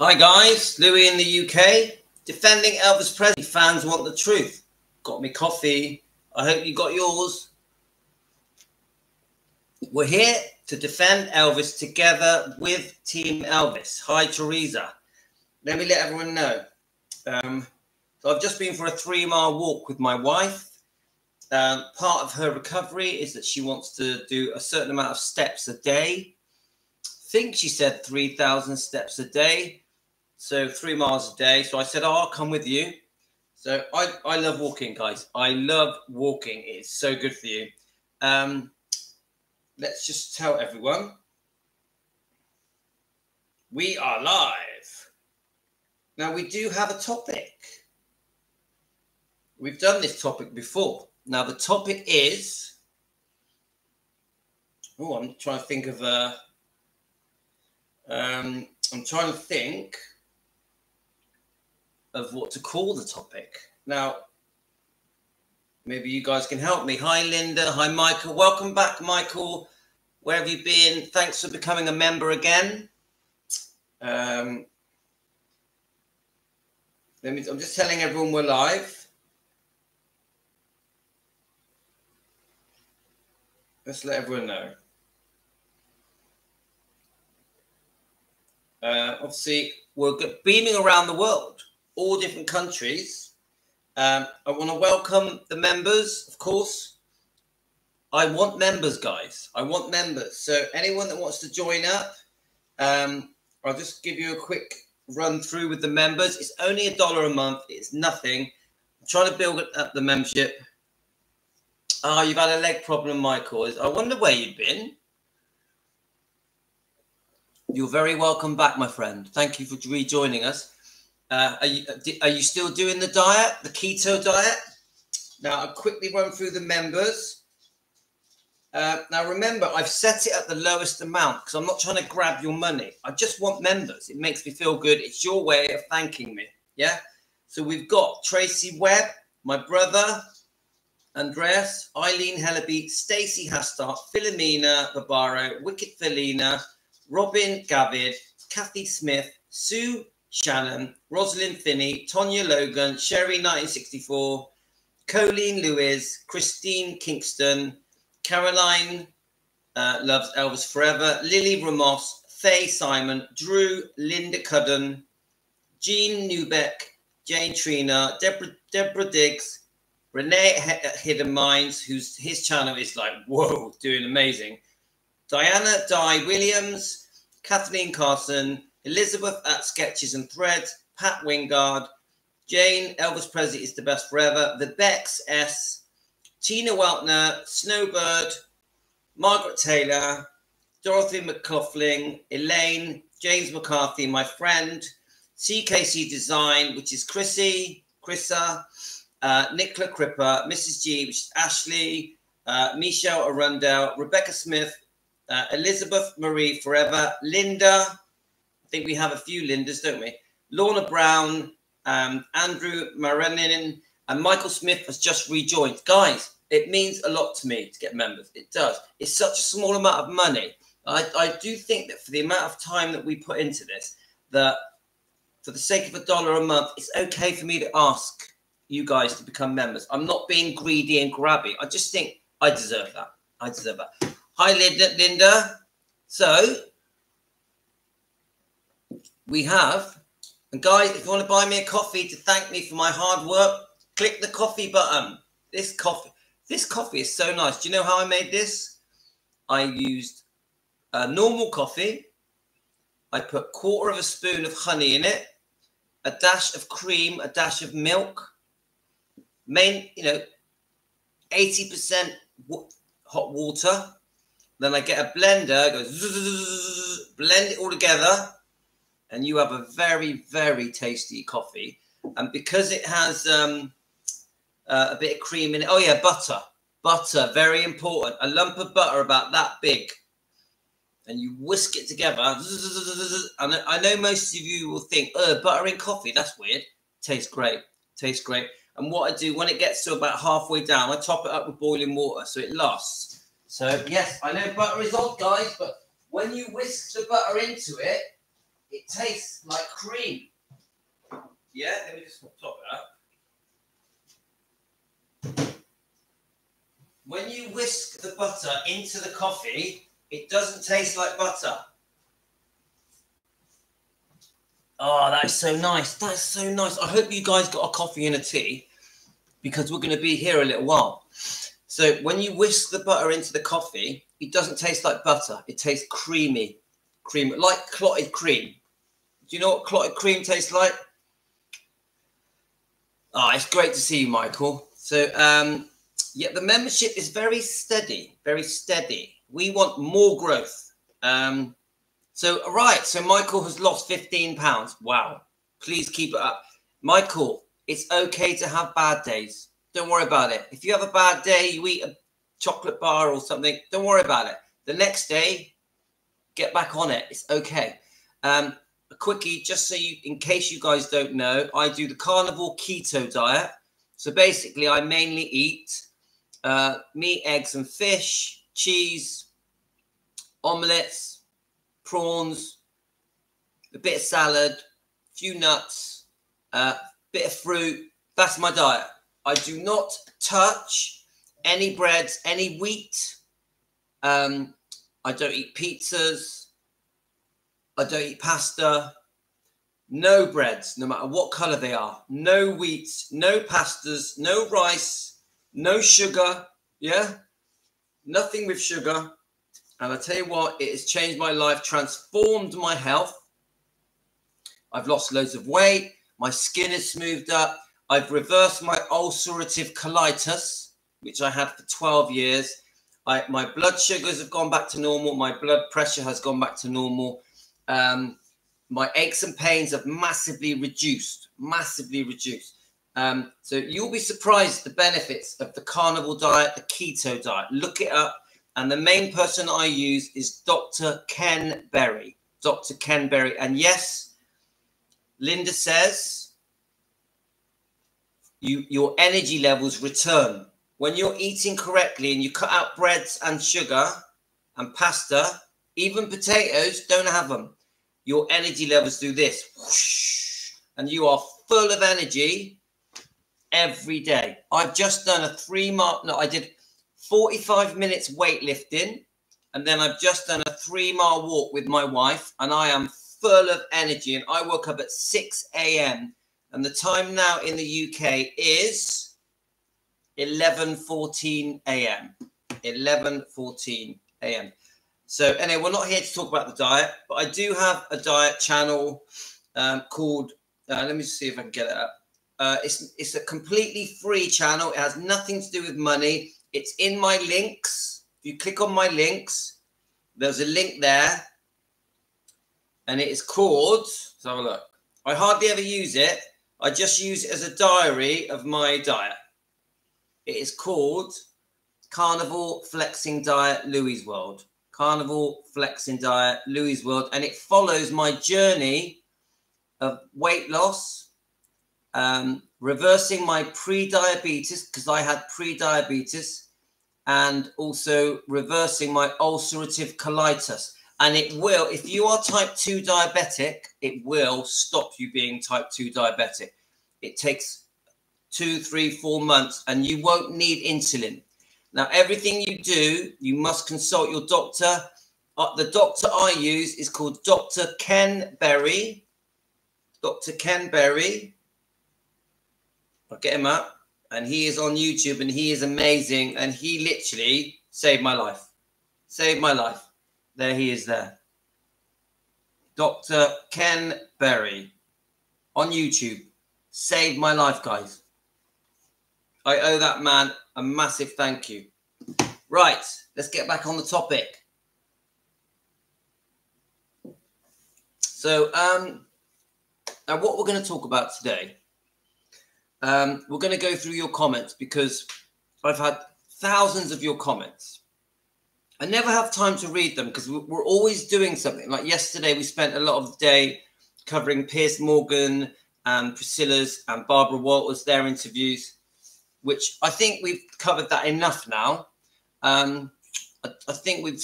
Hi guys, Louis in the UK. Defending Elvis Presley. Fans want the truth. Got me coffee. I hope you got yours. We're here to defend Elvis together with Team Elvis. Hi Teresa. Let me let everyone know. So I've just been for a 3-mile walk with my wife. Part of her recovery is that she wants to do a certain amount of steps a day. I think she said 3,000 steps a day. So 3 miles a day. So I said, oh, I'll come with you. So I love walking, guys. I love walking. It's so good for you. Let's just tell everyone. We are live. Now, we do have a topic. We've done this topic before. Now, the topic is... Oh, I'm trying to think of a... I'm trying to think of what to call the topic. Now, maybe you guys can help me. Hi, Linda. Hi, Michael. Welcome back, Michael. Where have you been? Thanks for becoming a member again. I'm just telling everyone we're live. Let's let everyone know. Obviously, we're beaming around the world, all different countries. I want to welcome the members, of course. I want members, guys. I want members. So anyone that wants to join up, I'll just give you a quick run through with the members. It's only $1 a month. It's nothing. I'm trying to build up the membership. Oh, you've had a leg problem, Michael. I wonder where you've been. You're very welcome back, my friend. Thank you for rejoining us. Are you still doing the diet, the keto diet? Now, I'll quickly run through the members. Now, remember, I've set it at the lowest amount because I'm not trying to grab your money. I just want members. It makes me feel good. It's your way of thanking me. Yeah? So we've got Tracy Webb, my brother, Andreas, Eileen Hellaby, Stacey Hastart, Philomena Barbaro, Wicked Felina, Robin Gavid, Kathy Smith, Sue Shannon, Rosalind Finney, Tonya Logan, Sherry 1964, Colleen Lewis, Christine Kingston, Caroline loves Elvis Forever, Lily Ramos, Faye Simon, Drew, Linda Cudden, Jean Newbeck, Jane Trina, Deborah Diggs, Renee Hidden Minds, his channel is like, whoa, doing amazing. Diana Di Williams, Kathleen Carson, Elizabeth at Sketches and Threads, Pat Wingard, Jane, Elvis Presley is the best forever, The Bex S, Tina Weltner, Snowbird, Margaret Taylor, Dorothy McLaughlin, Elaine, James McCarthy, my friend, CKC Design, which is Chrissa, Nicola Cripper, Mrs. G, which is Ashley, Michelle Arundel, Rebecca Smith, Elizabeth Marie Forever, Linda, I think we have a few Lindas, don't we? Lorna Brown, Andrew Marenin, and Michael Smith has just rejoined. Guys, it means a lot to me to get members. It does. It's such a small amount of money. I do think that for the amount of time that we put into this, that for the sake of $1 a month, it's okay for me to ask you guys to become members. I'm not being greedy and grabby. I just think I deserve that. I deserve that. Hi, Linda. So, we have, and guys, if you want to buy me a coffee to thank me for my hard work, click the coffee button. This coffee is so nice. Do you know how I made this? I used a normal coffee. I put 1/4 spoon of honey in it, a dash of cream, a dash of milk, 80% hot water. Then I get a blender, goes zzz, blend it all together, and you have a very, very tasty coffee. And because it has a bit of cream in it, oh yeah, butter, very important. A lump of butter about that big, and you whisk it together. And I know most of you will think, oh, butter in coffee, that's weird. Tastes great, tastes great. And what I do, when it gets to about halfway down, I top it up with boiling water so it lasts. So, yes, I know butter is odd, guys, but when you whisk the butter into it, it tastes like cream. Yeah, let me just top it up. When you whisk the butter into the coffee, it doesn't taste like butter. Oh, that is so nice. That's so nice. I hope you guys got a coffee and a tea, because we're going to be here a little while. So when you whisk the butter into the coffee, it doesn't taste like butter. It tastes creamy, like clotted cream. Do you know what clotted cream tastes like? Oh, it's great to see you, Michael. So, yeah, the membership is very steady, very steady. We want more growth. So Michael has lost 15 pounds. Wow. Please keep it up. Michael, it's okay to have bad days. Don't worry about it. If you have a bad day, you eat a chocolate bar or something, don't worry about it. The next day, get back on it. It's okay. A quickie, just so you, in case you guys don't know, I do the carnivore keto diet. So basically, I mainly eat meat, eggs and fish, cheese, omelets, prawns, a bit of salad, a few nuts, a bit of fruit. That's my diet. I do not touch any breads, any wheat. I don't eat pizzas. I don't eat pasta. No breads, no matter what color they are. No wheats, no pastas, no rice, no sugar. Yeah, nothing with sugar. And I tell you what, it has changed my life, transformed my health. I've lost loads of weight. My skin is smoothed up. I've reversed my ulcerative colitis, which I had for 12 years. My blood sugars have gone back to normal. My blood pressure has gone back to normal. My aches and pains have massively reduced, massively reduced. So you'll be surprised the benefits of the carnivore diet, the keto diet. Look it up. And the main person I use is Dr. Ken Berry. Dr. Ken Berry. And yes, Linda says your energy levels return. When you're eating correctly and you cut out breads and sugar and pasta, even potatoes, don't have them. Your energy levels do this. Whoosh, and you are full of energy every day. I've just done a 3-mile, no, I did 45 minutes weightlifting, and then I've just done a 3-mile walk with my wife, and I am full of energy. And I woke up at 6 a.m. and the time now in the UK is 11:14 a.m. 11:14 a.m. So anyway, we're not here to talk about the diet, but I do have a diet channel called, let me see if I can get it up. It's a completely free channel. It has nothing to do with money. It's in my links. If you click on my links, there's a link there. And it is called, let's have a look. I hardly ever use it. I just use it as a diary of my diet. It is called Carnivore Flexing Diet Louis World. Carnivore Flexing Diet Louis World. And it follows my journey of weight loss, reversing my pre-diabetes, because I had pre-diabetes, and also reversing my ulcerative colitis. And it will, if you are type 2 diabetic, it will stop you being type 2 diabetic. It takes 2, 3, 4 months, and you won't need insulin. Now, everything you do, you must consult your doctor. The doctor I use is called Dr. Ken Berry. Dr. Ken Berry. I'll get him up. And he is on YouTube, and he is amazing. And he literally saved my life. Saved my life. There he is there. Dr. Ken Berry on YouTube. Saved my life, guys. I owe that man a massive thank you. Right, let's get back on the topic. So, now what we're going to talk about today, we're going to go through your comments, because I've had thousands of your comments. I never have time to read them because we're always doing something. Like yesterday, we spent a lot of the day covering Piers Morgan and Priscilla's and Barbara Walters, their interviews, which I think we've covered that enough now. I think we've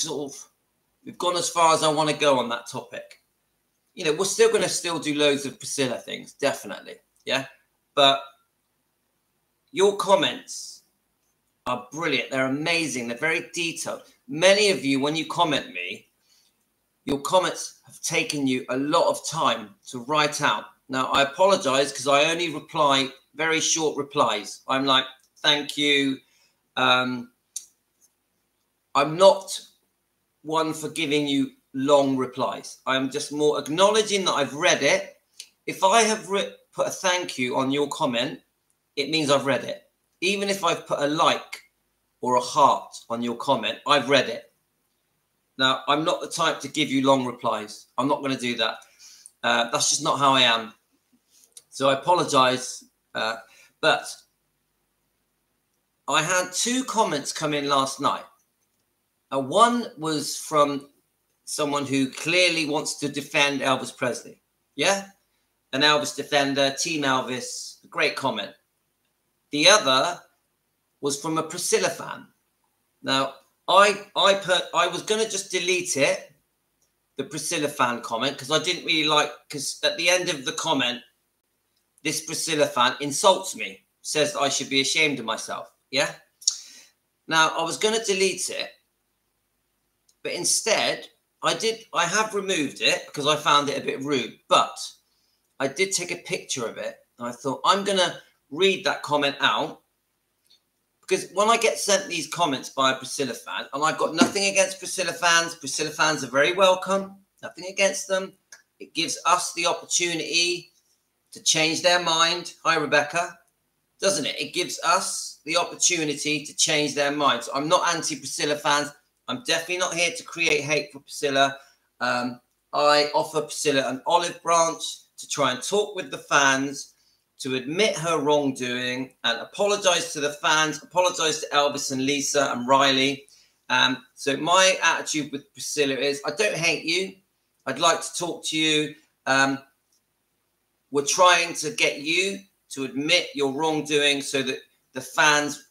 gone as far as I want to go on that topic. you know, we're still going to still do loads of Priscilla things, definitely. Yeah. But your comments are brilliant. They're amazing. They're very detailed. Many of you, when you comment me, your comments have taken you a lot of time to write out. Now, I apologize because I only reply very short replies. I'm like, thank you. I'm not one for giving you long replies. I'm just more acknowledging that I've read it. If I have put a thank you on your comment, it means I've read it. Even if I've put a like or a heart on your comment, I've read it. Now, I'm not the type to give you long replies. I'm not going to do that. That's just not how I am. So I apologize. But I had 2 comments come in last night. One was from someone who clearly wants to defend Elvis Presley. Yeah? An Elvis defender, Team Elvis. Great comment. The other was from a Priscilla fan. Now, I was going to just delete it, the Priscilla fan comment, because I didn't really like, because at the end of the comment, this Priscilla fan insults me, says that I should be ashamed of myself. Yeah? Now, I was going to delete it, but instead, I have removed it because I found it a bit rude, but I did take a picture of it. And I thought, I'm going to read that comment out, because when I get sent these comments by a Priscilla fan, and I've got nothing against Priscilla fans are very welcome, nothing against them. It gives us the opportunity to change their mind. Hi, Rebecca. Doesn't it? It gives us the opportunity to change their minds. So I'm not anti-Priscilla fans. I'm definitely not here to create hate for Priscilla. I offer Priscilla an olive branch to try and talk with the fans, to admit her wrongdoing and apologize to the fans, apologize to Elvis and Lisa and Riley. So my attitude with Priscilla is, I don't hate you. I'd like to talk to you. We're trying to get you to admit your wrongdoing so that the fans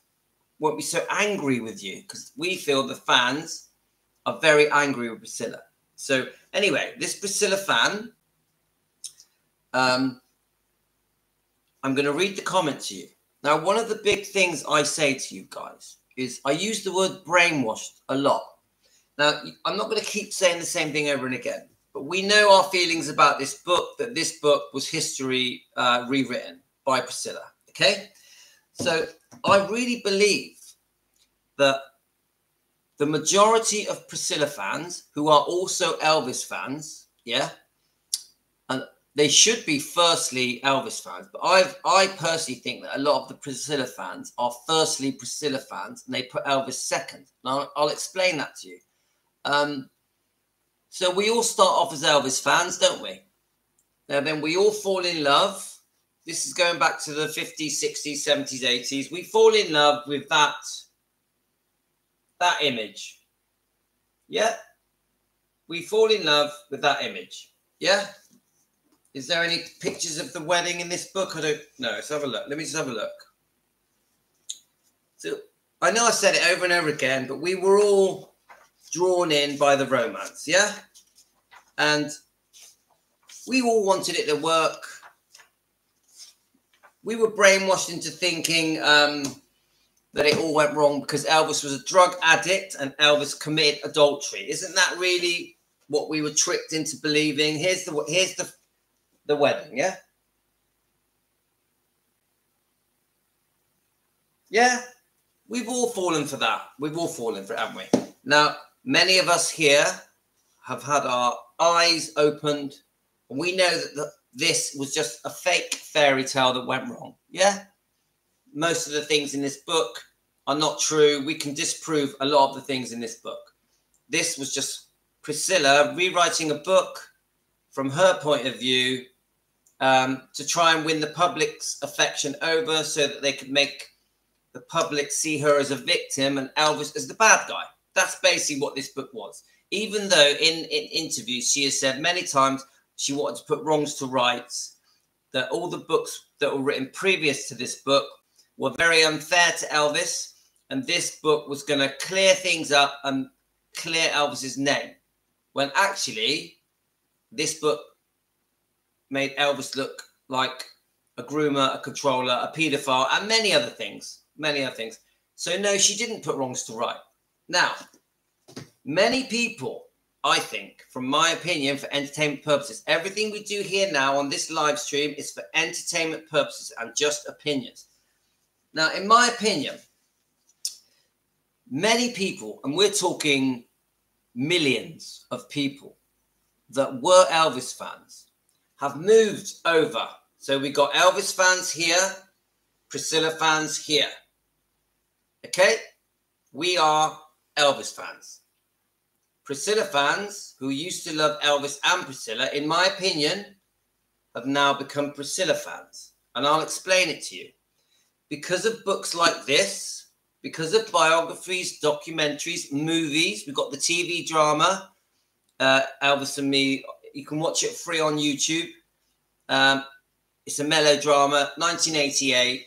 won't be so angry with you, because we feel the fans are very angry with Priscilla. So anyway, this Priscilla fan, I'm going to read the comment to you. Now, one of the big things I say to you guys is I use the word brainwashed a lot. Now, I'm not going to keep saying the same thing over and again, but we know our feelings about this book, that this book was history rewritten by Priscilla. Okay? So I really believe that the majority of Priscilla fans who are also Elvis fans, yeah, and they should be firstly Elvis fans, but I personally think that a lot of the Priscilla fans are firstly Priscilla fans, and they put Elvis second. Now, I'll explain that to you. So we all start off as Elvis fans, don't we? Now, then we all fall in love. This is going back to the 50s, 60s, 70s, 80s. We fall in love with that image. Yeah? We fall in love with that image. Yeah? Is there any pictures of the wedding in this book? I don't know. Let's have a look. Let me just have a look. So I know I said it over and over again, but we were all drawn in by the romance, yeah? And we all wanted it to work. We were brainwashed into thinking that it all went wrong because Elvis was a drug addict and Elvis committed adultery. Isn't that really what we were tricked into believing? Here's the wedding, yeah? Yeah, we've all fallen for that. We've all fallen for it, haven't we? Now, many of us here have had our eyes opened. And we know that this was just a fake fairy tale that went wrong. Yeah? Most of the things in this book are not true. We can disprove a lot of the things in this book. This was just Priscilla rewriting a book from her point of view to try and win the public's affection over so that they could make the public see her as a victim and Elvis as the bad guy. That's basically what this book was. Even though in interviews she has said many times she wanted to put wrongs to rights, that all the books that were written previous to this book were very unfair to Elvis, and this book was going to clear things up and clear Elvis's name. When actually, this book made Elvis look like a groomer, a controller, a paedophile, and many other things. Many other things. So no, she didn't put wrongs to right. Now, many people, I think, from my opinion, for entertainment purposes, everything we do here now on this live stream is for entertainment purposes and just opinions. Now, in my opinion, many people, and we're talking millions of people that were Elvis fans, have moved over. So we got Elvis fans here, Priscilla fans here. Okay? We are Elvis fans. Priscilla fans, who used to love Elvis and Priscilla, in my opinion, have now become Priscilla fans. And I'll explain it to you. Because of books like this, because of biographies, documentaries, movies, we've got the TV drama, Elvis and Me. You can watch it free on YouTube. It's a melodrama, 1988.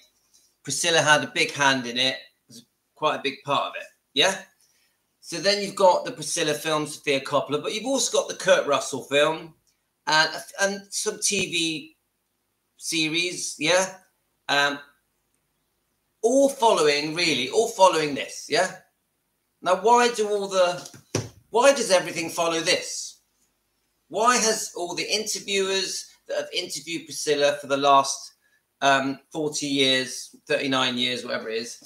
Priscilla had a big hand in it. It was quite a big part of it. Yeah? So then you've got the Priscilla film, Sophia Coppola, but you've also got the Kurt Russell film and some TV series, yeah? All following this, yeah? Now, why does everything follow this? Why has all the interviewers that have interviewed Priscilla for the last 40 years, 39 years, whatever it is,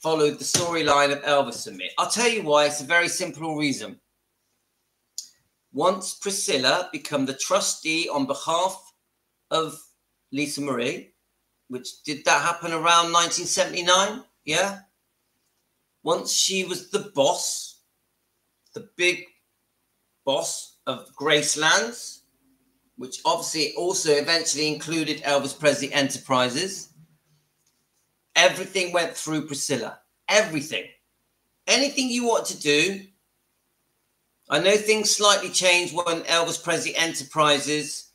followed the storyline of Elvis and Me? I'll tell you why. It's a very simple reason. Once Priscilla became the trustee on behalf of Lisa Marie, which did that happen around 1979? Yeah. Once she was the boss, the big boss of Gracelands, which obviously also eventually included Elvis Presley Enterprises, everything went through Priscilla. Everything. Anything you want to do. I know things slightly changed when Elvis Presley Enterprises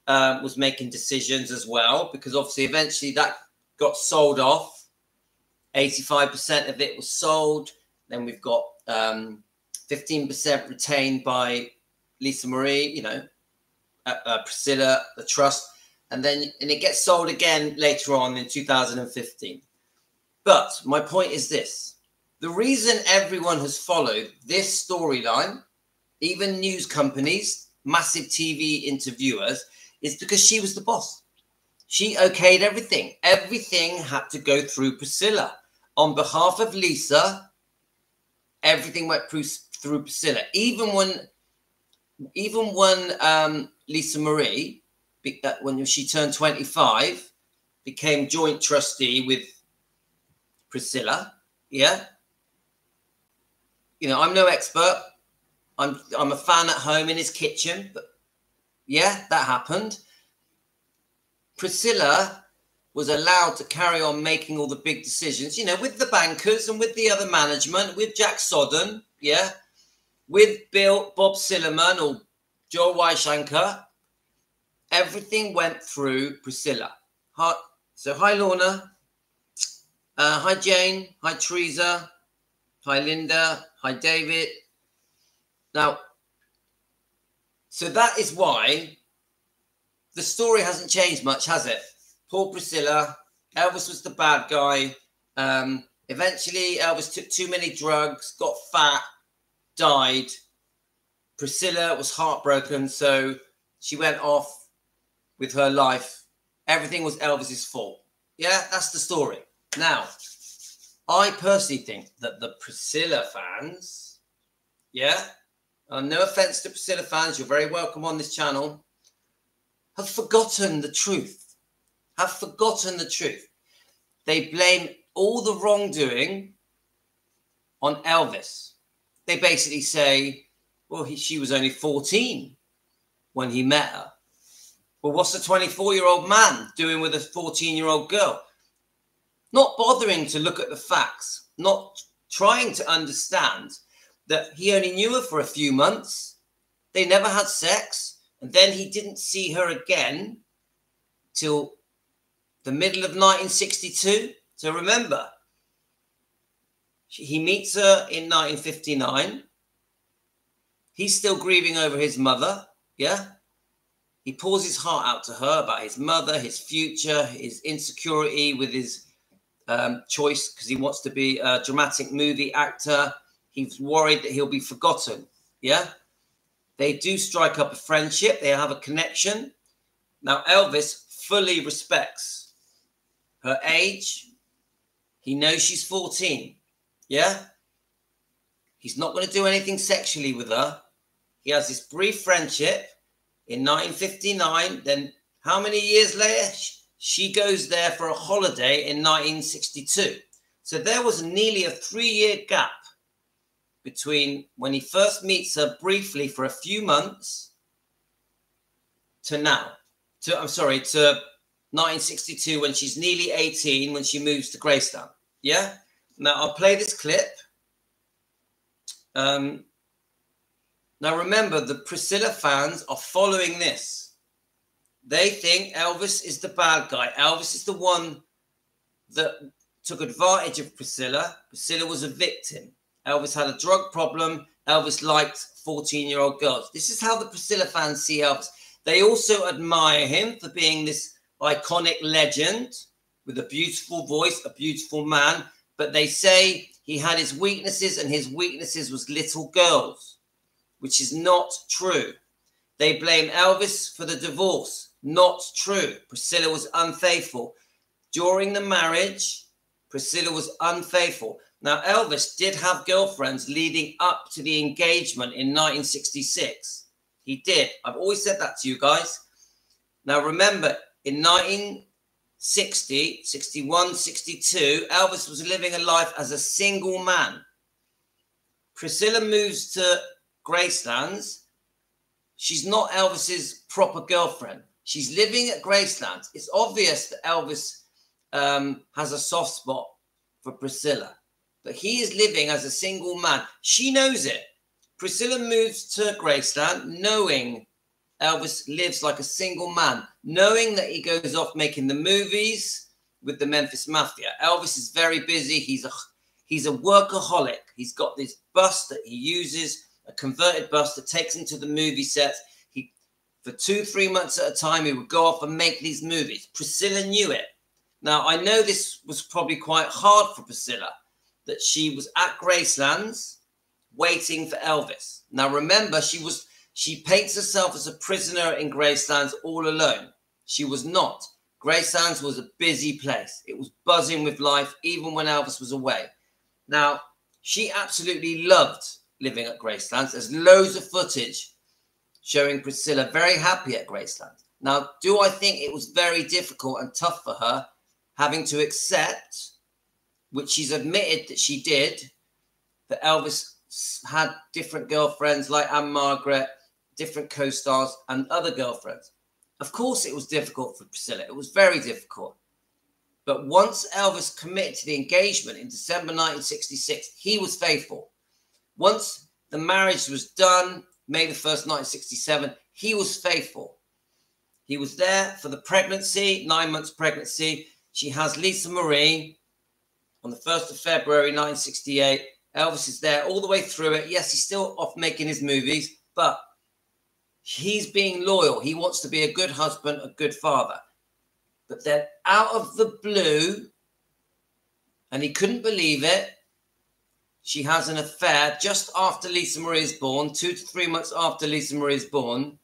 was making decisions as well, because obviously eventually that got sold off. 85% of it was sold. Then we've got 15% retained by Lisa Marie, Priscilla, the trust. And it gets sold again later on in 2015. But my point is this. The reason everyone has followed this storyline, even news companies, massive TV interviewers, is because she was the boss. She okayed everything. Everything had to go through Priscilla. On behalf of Lisa, everything went through Priscilla. Even when Lisa Marie, when she turned 25, became joint trustee with Priscilla. Yeah. I'm no expert. I'm a fan at home in his kitchen, but yeah, that happened. Priscilla was allowed to carry on making all the big decisions, with the bankers and with the other management, with Jack Sodden, yeah, with Bob Silliman or Joe Weishanker. Everything went through Priscilla. So hi, Lorna. Hi, Jane. Hi, Teresa. Hi, Linda. Hi, David. Now, so that is why the story hasn't changed much, has it? Poor Priscilla. Elvis was the bad guy. Eventually, Elvis took too many drugs, got fat, died. Priscilla was heartbroken, so she went off with her life. Everything was Elvis's fault. Yeah, that's the story. Now, I personally think that the Priscilla fans, yeah, no offense to Priscilla fans, you're very welcome on this channel, have forgotten the truth. They blame all the wrongdoing on Elvis. They basically say, well, she was only 14 when he met her. Well, what's a 24-year-old man doing with a 14-year-old girl? Not bothering to look at the facts, not trying to understand that he only knew her for a few months. They never had sex. And then he didn't see her again till the middle of 1962. So remember, he meets her in 1959. He's still grieving over his mother. Yeah. He pours his heart out to her about his mother, his future, his insecurity with his choice because he wants to be a dramatic movie actor. He's worried that he'll be forgotten. Yeah. They do strike up a friendship. They have a connection. Now, Elvis fully respects her age. He knows she's 14. Yeah. He's not going to do anything sexually with her. He has this brief friendship in 1959. Then how many years later? She goes there for a holiday in 1962. So there was nearly a 3-year gap between when he first meets her briefly for a few months to now. To 1962 when she's nearly 18 when she moves to Graceland. Yeah? Now, I'll play this clip. Now, remember, the Priscilla fans are following this. They think Elvis is the bad guy. Elvis is the one that took advantage of Priscilla. Priscilla was a victim. Elvis had a drug problem. Elvis liked 14-year-old girls. This is how the Priscilla fans see Elvis. They also admire him for being this iconic legend with a beautiful voice, a beautiful man. But they say he had his weaknesses, and his weaknesses was little girls, which is not true. They blame Elvis for the divorce. Not true. Priscilla was unfaithful. During the marriage, Priscilla was unfaithful. Now, Elvis did have girlfriends leading up to the engagement in 1966. He did. I've always said that to you guys. Now, remember, in 1960, 61, 62, Elvis was living a life as a single man. Priscilla moves to Gracelands. She's not Elvis's proper girlfriend. She's living at Graceland. It's obvious that Elvis has a soft spot for Priscilla, but he is living as a single man. She knows it. Priscilla moves to Graceland knowing Elvis lives like a single man, knowing that he goes off making the movies with the Memphis Mafia. Elvis is very busy. He's a workaholic. He's got this bus that he uses, a converted bus that takes him to the movie sets. For 2-3 months at a time, he would go off and make these movies. Priscilla knew it. Now, I know this was probably quite hard for Priscilla, that she was at Gracelands waiting for Elvis. Now, remember, she paints herself as a prisoner in Gracelands all alone. She was not. Gracelands was a busy place. It was buzzing with life, even when Elvis was away. Now, she absolutely loved living at Gracelands. There's loads of footage showing Priscilla very happy at Graceland. Now, do I think it was very difficult and tough for her having to accept, which she's admitted that she did, that Elvis had different girlfriends like Anne Margaret, different co-stars and other girlfriends? Of course it was difficult for Priscilla. It was very difficult. But once Elvis committed to the engagement in December 1966, he was faithful. Once the marriage was done, May the 1st, 1967, he was faithful. He was there for the pregnancy, 9 months pregnancy. She has Lisa Marie on the 1st of February, 1968. Elvis is there all the way through it. Yes, he's still off making his movies, but he's being loyal. He wants to be a good husband, a good father. But then out of the blue, and he couldn't believe it, she has an affair just after Lisa Marie is born, 2 to 3 months after Lisa Marie is born,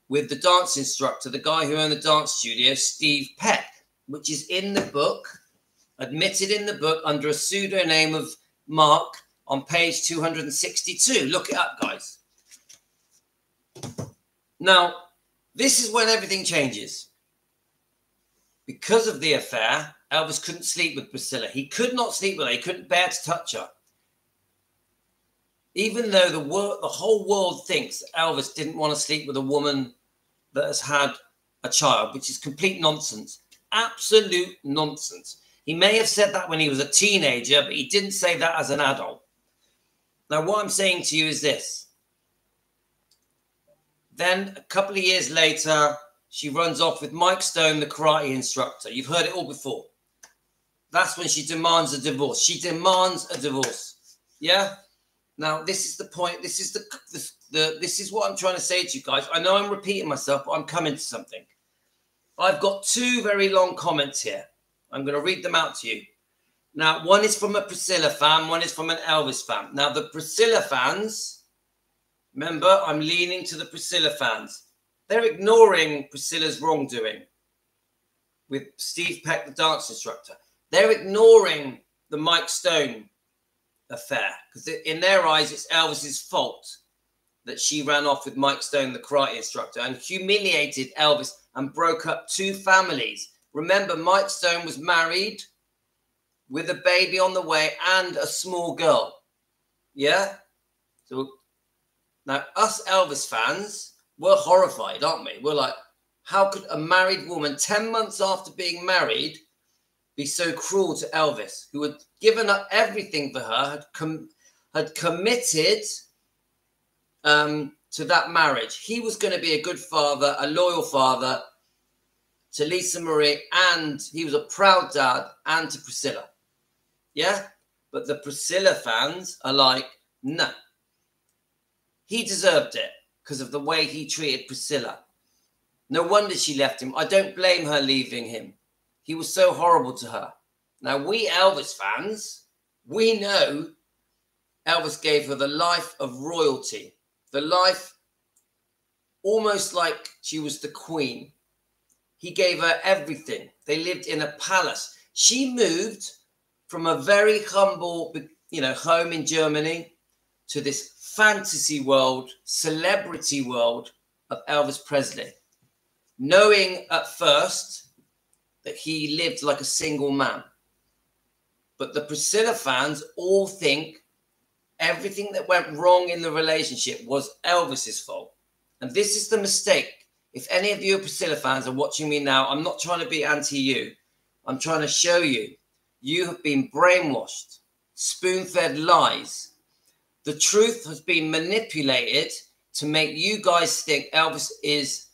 with the dance instructor, the guy who owned the dance studio, Steve Peck, which is in the book, admitted in the book under a pseudonym of Mark on page 262. Look it up, guys. Now, this is when everything changes. Because of the affair, Elvis couldn't sleep with Priscilla. He could not sleep with her. He couldn't bear to touch her. Even though the whole world thinks that Elvis didn't want to sleep with a woman that has had a child, which is complete nonsense. Absolute nonsense. He may have said that when he was a teenager, but he didn't say that as an adult. Now, what I'm saying to you is this. Then, a couple of years later, she runs off with Mike Stone, the karate instructor. You've heard it all before. That's when she demands a divorce. She demands a divorce. Yeah? Now, this is the point. This is the this is what I'm trying to say to you guys. I know I'm repeating myself, but I'm coming to something. I've got two very long comments here. I'm going to read them out to you. Now, one is from a Priscilla fan, one is from an Elvis fan. Now, the Priscilla fans, remember, I'm leaning to the Priscilla fans. They're ignoring Priscilla's wrongdoing with Steve Peck, the dance instructor. They're ignoring the Mike Stone affair because in their eyes, it's Elvis's fault that she ran off with Mike Stone, the karate instructor, and humiliated Elvis and broke up two families. Remember, Mike Stone was married with a baby on the way and a small girl. Yeah? So now us Elvis fans, we're horrified, aren't we? We're like, how could a married woman 10 months after being married be so cruel to Elvis, who had given up everything for her, had committed to that marriage. He was going to be a good father, a loyal father to Lisa Marie, and he was a proud dad, and to Priscilla. Yeah? But the Priscilla fans are like, no. He deserved it because of the way he treated Priscilla. No wonder she left him. I don't blame her leaving him. He was so horrible to her. Now, we Elvis fans, we know Elvis gave her the life of royalty. The life almost like she was the queen. He gave her everything. They lived in a palace. She moved from a very humble, home in Germany to this fantasy world, celebrity world of Elvis Presley, knowing at first that he lived like a single man. But the Priscilla fans all think everything that went wrong in the relationship was Elvis's fault. And this is the mistake. If any of you Priscilla fans are watching me now, I'm not trying to be anti-you. I'm trying to show you, you have been brainwashed, spoon-fed lies. The truth has been manipulated to make you guys think Elvis is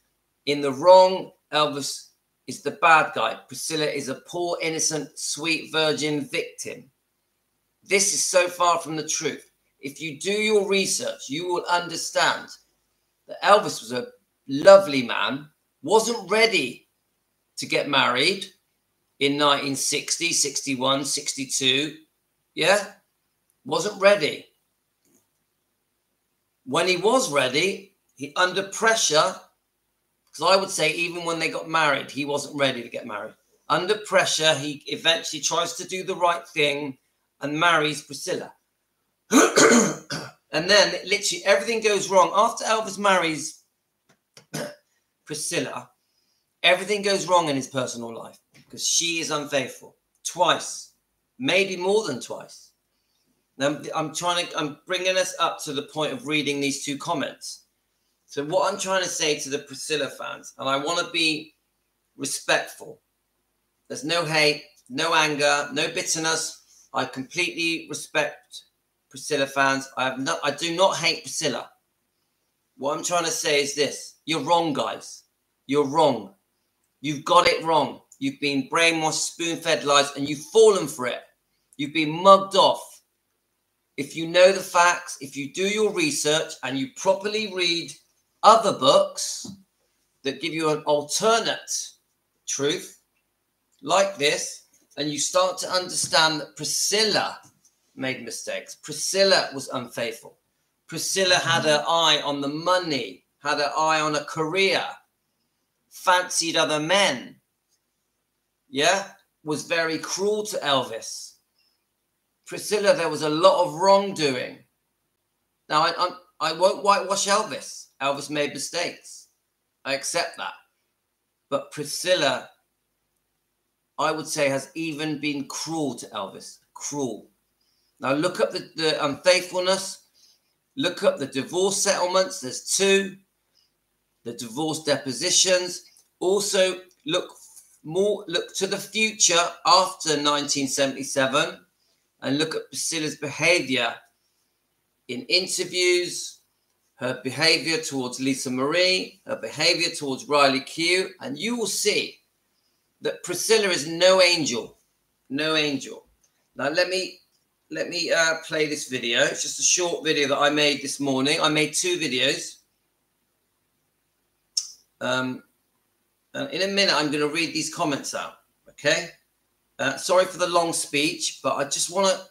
in the wrong. Elvis is the bad guy. Priscilla is a poor, innocent, sweet virgin victim. This is so far from the truth. If you do your research, you will understand that Elvis was a lovely man, wasn't ready to get married in 1960, 61, 62. Yeah? Wasn't ready. When he was ready, he under pressure, because I would say even when they got married, he wasn't ready to get married. Under pressure, he eventually tries to do the right thing and marries Priscilla. And then literally everything goes wrong. After Elvis marries Priscilla, everything goes wrong in his personal life because she is unfaithful twice, maybe more than twice. Now, I'm bringing us up to the point of reading these two comments. So what I'm trying to say to the Priscilla fans, and I want to be respectful. There's no hate, no anger, no bitterness. I completely respect Priscilla fans. I do not hate Priscilla. What I'm trying to say is this. You're wrong, guys. You're wrong. You've got it wrong. You've been brainwashed, spoon-fed lies, and you've fallen for it. You've been mugged off. If you know the facts, if you do your research and you properly read other books that give you an alternate truth like this, and you start to understand that Priscilla made mistakes. Priscilla was unfaithful. Priscilla had her eye on the money, had her eye on a career, fancied other men, yeah, was very cruel to Elvis. Priscilla, there was a lot of wrongdoing. Now, I won't whitewash Elvis. Elvis made mistakes. I accept that. But Priscilla, I would say, has even been cruel to Elvis. Cruel. Now, look up the unfaithfulness. Look up the divorce settlements. There's two. The divorce depositions. Also, look to the future after 1977. And look at Priscilla's behavior in interviews, her behavior towards Lisa Marie, her behavior towards Riley Q. And you will see that Priscilla is no angel. No angel. Now, let me let me play this video. It's just a short video that I made this morning. I made 2 videos. In a minute, I'm going to read these comments out. Okay. Sorry for the long speech, but I just want to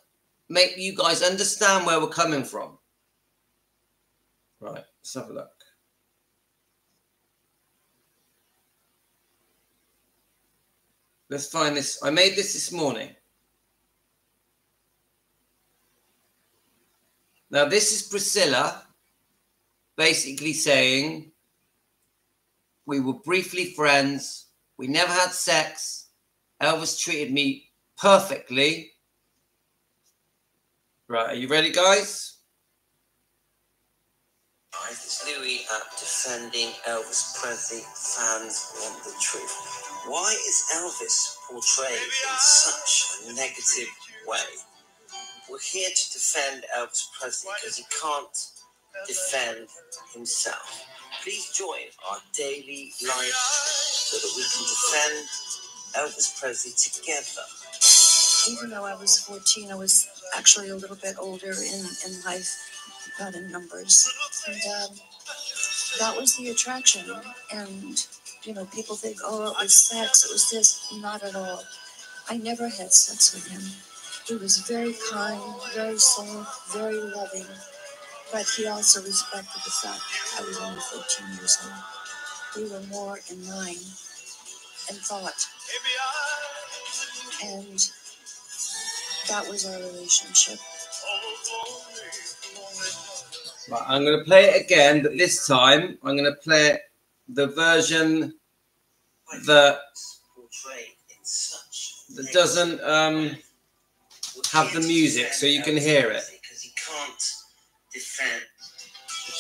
make you guys understand where we're coming from. Right. Let's have a look. Let's find this. I made this morning. Now, this is Priscilla basically saying, we were briefly friends. We never had sex. Elvis treated me perfectly. Right, are you ready, guys? It's Louis at Defending Elvis Presley. Fans want the truth. Why is Elvis portrayed in such a negative way? We're here to defend Elvis Presley because he can't defend himself. Please join our daily live so that we can defend Elvis Presley together. Even though I was 14, I was actually a little bit older in life, not in numbers. And that was the attraction. And, you know, people think, oh, it was sex, it was this. Not at all. I never had sex with him. He was very kind, very soft, very loving. But he also respected the fact I was only 14 years old. We were more in line and thought. And that was our relationship. Right, I'm going to play it again, but this time I'm going to play the version that doesn't have the music, so you can hear it. Because he can't defend.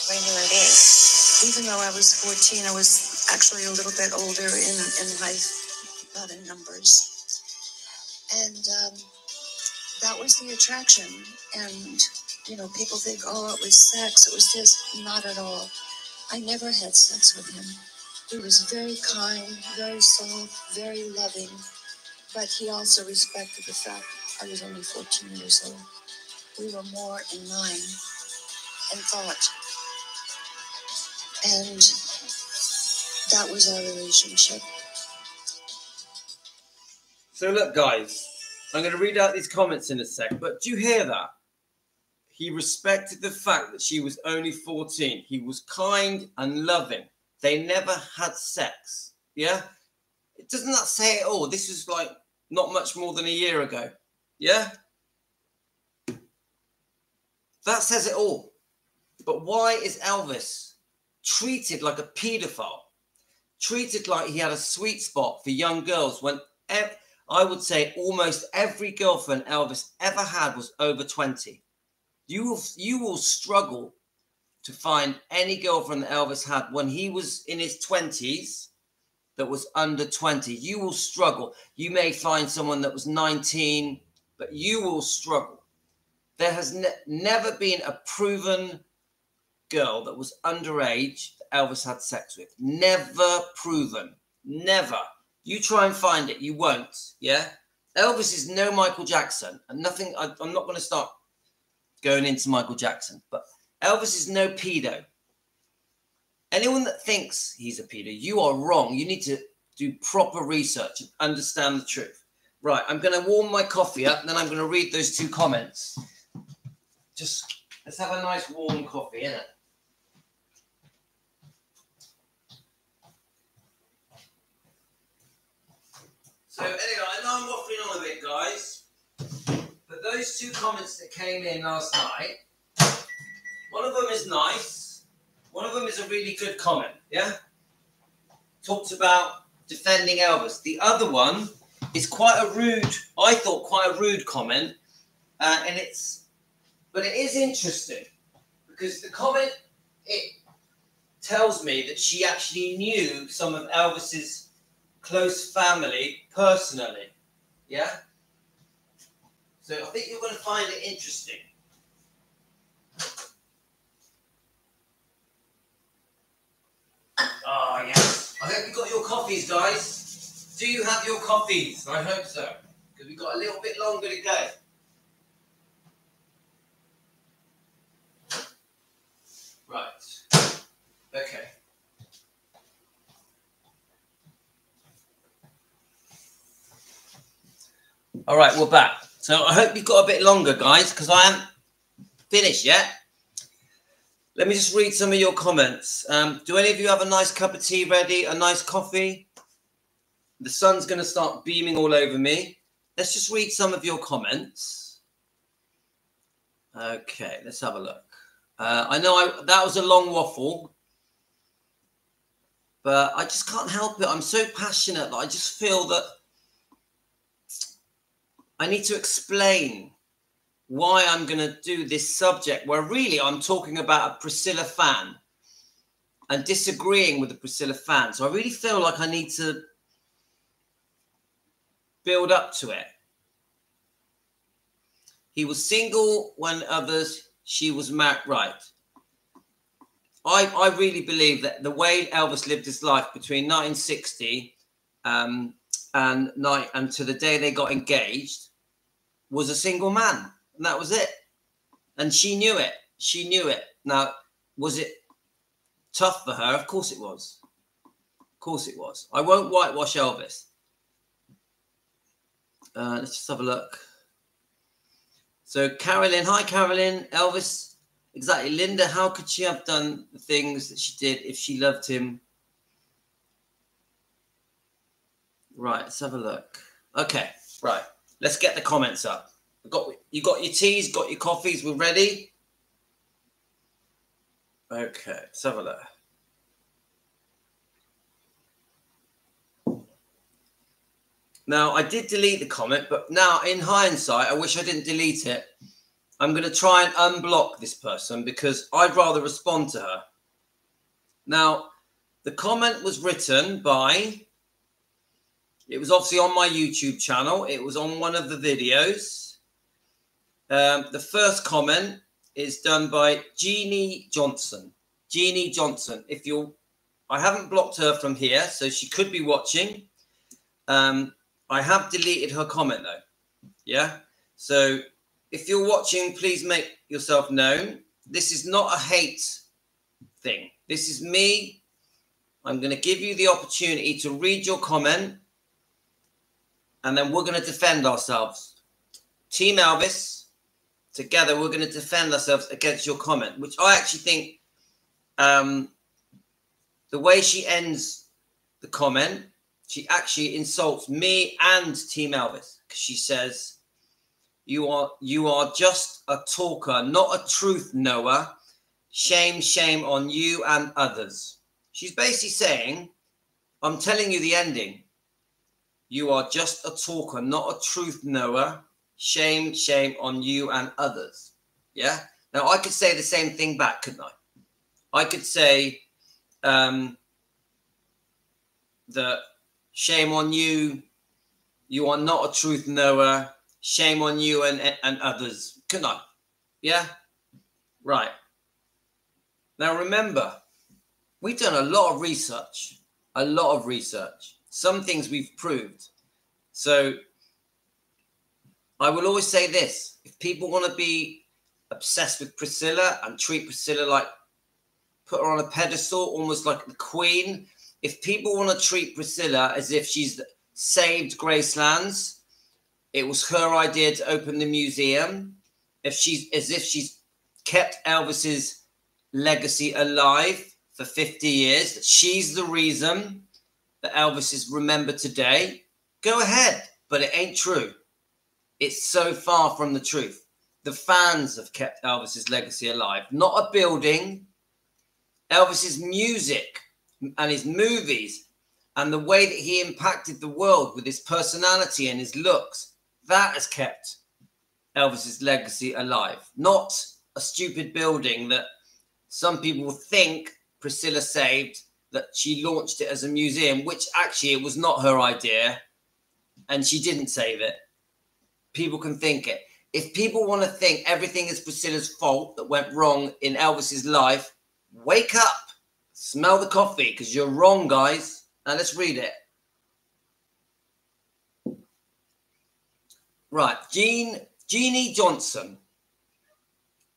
Regular days. Even though I was 14, I was actually a little bit older in life, not in numbers. And that was the attraction. And, you know, people think, oh, it was sex, it was this. Not at all. I never had sex with him. He was very kind, very soft, very loving. But he also respected the fact I was only 14 years old. We were more in line and thought. And that was our relationship. So look, guys, I'm going to read out these comments in a sec, but do you hear that? He respected the fact that she was only 14. He was kind and loving. They never had sex. Yeah? Doesn't that say it all? This was like not much more than a year ago. Yeah? That says it all. But why is Elvis treated like a paedophile? Treated like he had a sweet spot for young girls when I would say almost every girlfriend Elvis ever had was over 20. You will struggle to find any girlfriend that Elvis had when he was in his 20s that was under 20. You will struggle. You may find someone that was 19, but you will struggle. There has never been a proven girl that was underage that Elvis had sex with. Never proven. Never. You try and find it. You won't. Yeah? Elvis is no Michael Jackson. And nothing, I'm not going to start going into Michael Jackson. But Elvis is no pedo. Anyone that thinks he's a pedo, you are wrong. You need to do proper research and understand the truth. Right, I'm going to warm my coffee up, and then I'm going to read those 2 comments. Just, let's have a nice warm coffee, innit? So anyway, I know I'm waffling on a bit, guys. But those 2 comments that came in last night, one of them is nice. One of them is a really good comment, yeah? Talks about defending Elvis. The other one is quite a rude, I thought, quite a rude comment. But it is interesting because the comment, it tells me that she actually knew some of Elvis's close family personally, yeah? So I think you're going to find it interesting. Oh, yes. I hope you got your coffees, guys. Do you have your coffees? I hope so. Because we've got a little bit longer to go. All right, we're back. So I hope you've got a bit longer, guys, because I haven't finished yet. Let me just read some of your comments. Do any of you have a nice cup of tea ready? A nice coffee? The sun's going to start beaming all over me. Let's just read some of your comments. Okay, let's have a look. I know that was a long waffle, but I just can't help it. I'm so passionate that I just feel that I need to explain why I'm going to do this subject where really I'm talking about a Priscilla fan and disagreeing with the Priscilla fan. So I really feel like I need to build up to it. He was single when others, she was married. Right. I really believe that the way Elvis lived his life between 1960 and to the day they got engaged was a single man. And that was it. And she knew it. She knew it. Now, was it tough for her? Of course it was. Of course it was. I won't whitewash Elvis. Let's just have a look. So Carolyn, hi Carolyn, Elvis, exactly. Linda, how could she have done the things that she did if she loved him? Right, let's have a look. Okay, right, let's get the comments up. You got your teas, got your coffees, we're ready? Okay, let's have a look. Now, I did delete the comment, but now in hindsight, I wish I didn't delete it. I'm going to try and unblock this person because I'd rather respond to her. Now, the comment was written by, it was obviously on my YouTube channel. It was on one of the videos. The first comment is done by Jeannie Johnson. Jeannie Johnson. I haven't blocked her from here, so she could be watching. I have deleted her comment though. Yeah. So if you're watching, please make yourself known. This is not a hate thing. This is me. I'm going to give you the opportunity to read your comment and then we're going to defend ourselves. Team Elvis, together, we're going to defend ourselves against your comment, which I actually think the way she ends the comment, she actually insults me and Team Elvis. She says, you are just a talker, not a truth knower. Shame, shame on you and others. She's basically saying, I'm telling you the ending. You are just a talker, not a truth knower. Shame, shame on you and others. Yeah? Now, I could say the same thing back, couldn't I? I could say that shame on you. You are not a truth knower. Shame on you and others. Couldn't I? Yeah? Right. Now, remember, we've done a lot of research. A lot of research. Some things we've proved. So I will always say this. If people want to be obsessed with Priscilla and treat Priscilla like, put her on a pedestal, almost like the queen. If people want to treat Priscilla as if she's saved Gracelands, it was her idea to open the museum. As if she's kept Elvis's legacy alive for 50 years, that she's the reason that Elvis is remembered today, go ahead. But it ain't true. It's so far from the truth. The fans have kept Elvis's legacy alive, not a building. Elvis's music and his movies and the way that he impacted the world with his personality and his looks, that has kept Elvis's legacy alive. Not a stupid building that some people think Priscilla saved, that she launched it as a museum, which actually it was not her idea and she didn't save it. People can think it. If people want to think everything is Priscilla's fault that went wrong in Elvis's life, wake up, smell the coffee, because you're wrong, guys. Now let's read it. Right, Jeannie Johnson.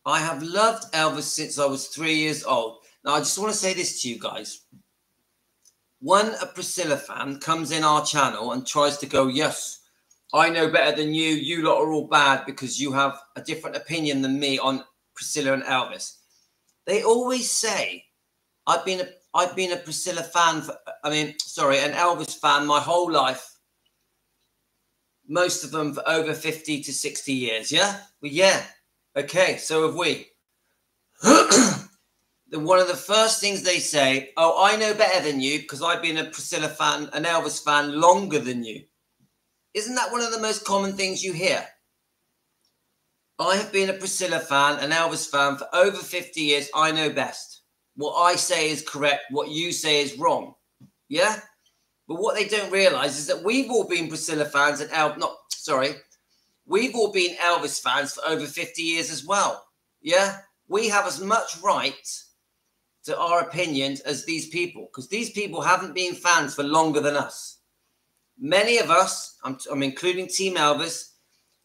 I have loved Elvis since I was 3 years old. Now, I just want to say this to you guys. When a Priscilla fan comes in our channel and tries to go, yes, I know better than you. You lot are all bad because you have a different opinion than me on Priscilla and Elvis. They always say, I've been a Priscilla fan an Elvis fan my whole life. Most of them for over 50 to 60 years. Yeah? Well, yeah. Okay, so have we. One of the first things they say, oh, I know better than you because I've been a Priscilla fan, an Elvis fan longer than you. Isn't that one of the most common things you hear? I have been a Priscilla fan, an Elvis fan for over 50 years. I know best. What I say is correct. What you say is wrong. Yeah? But what they don't realize is that we've all been Priscilla fans and we've all been Elvis fans for over 50 years as well. Yeah? We have as much right to our opinions as these people, because these people haven't been fans for longer than us. Many of us, I'm including Team Elvis,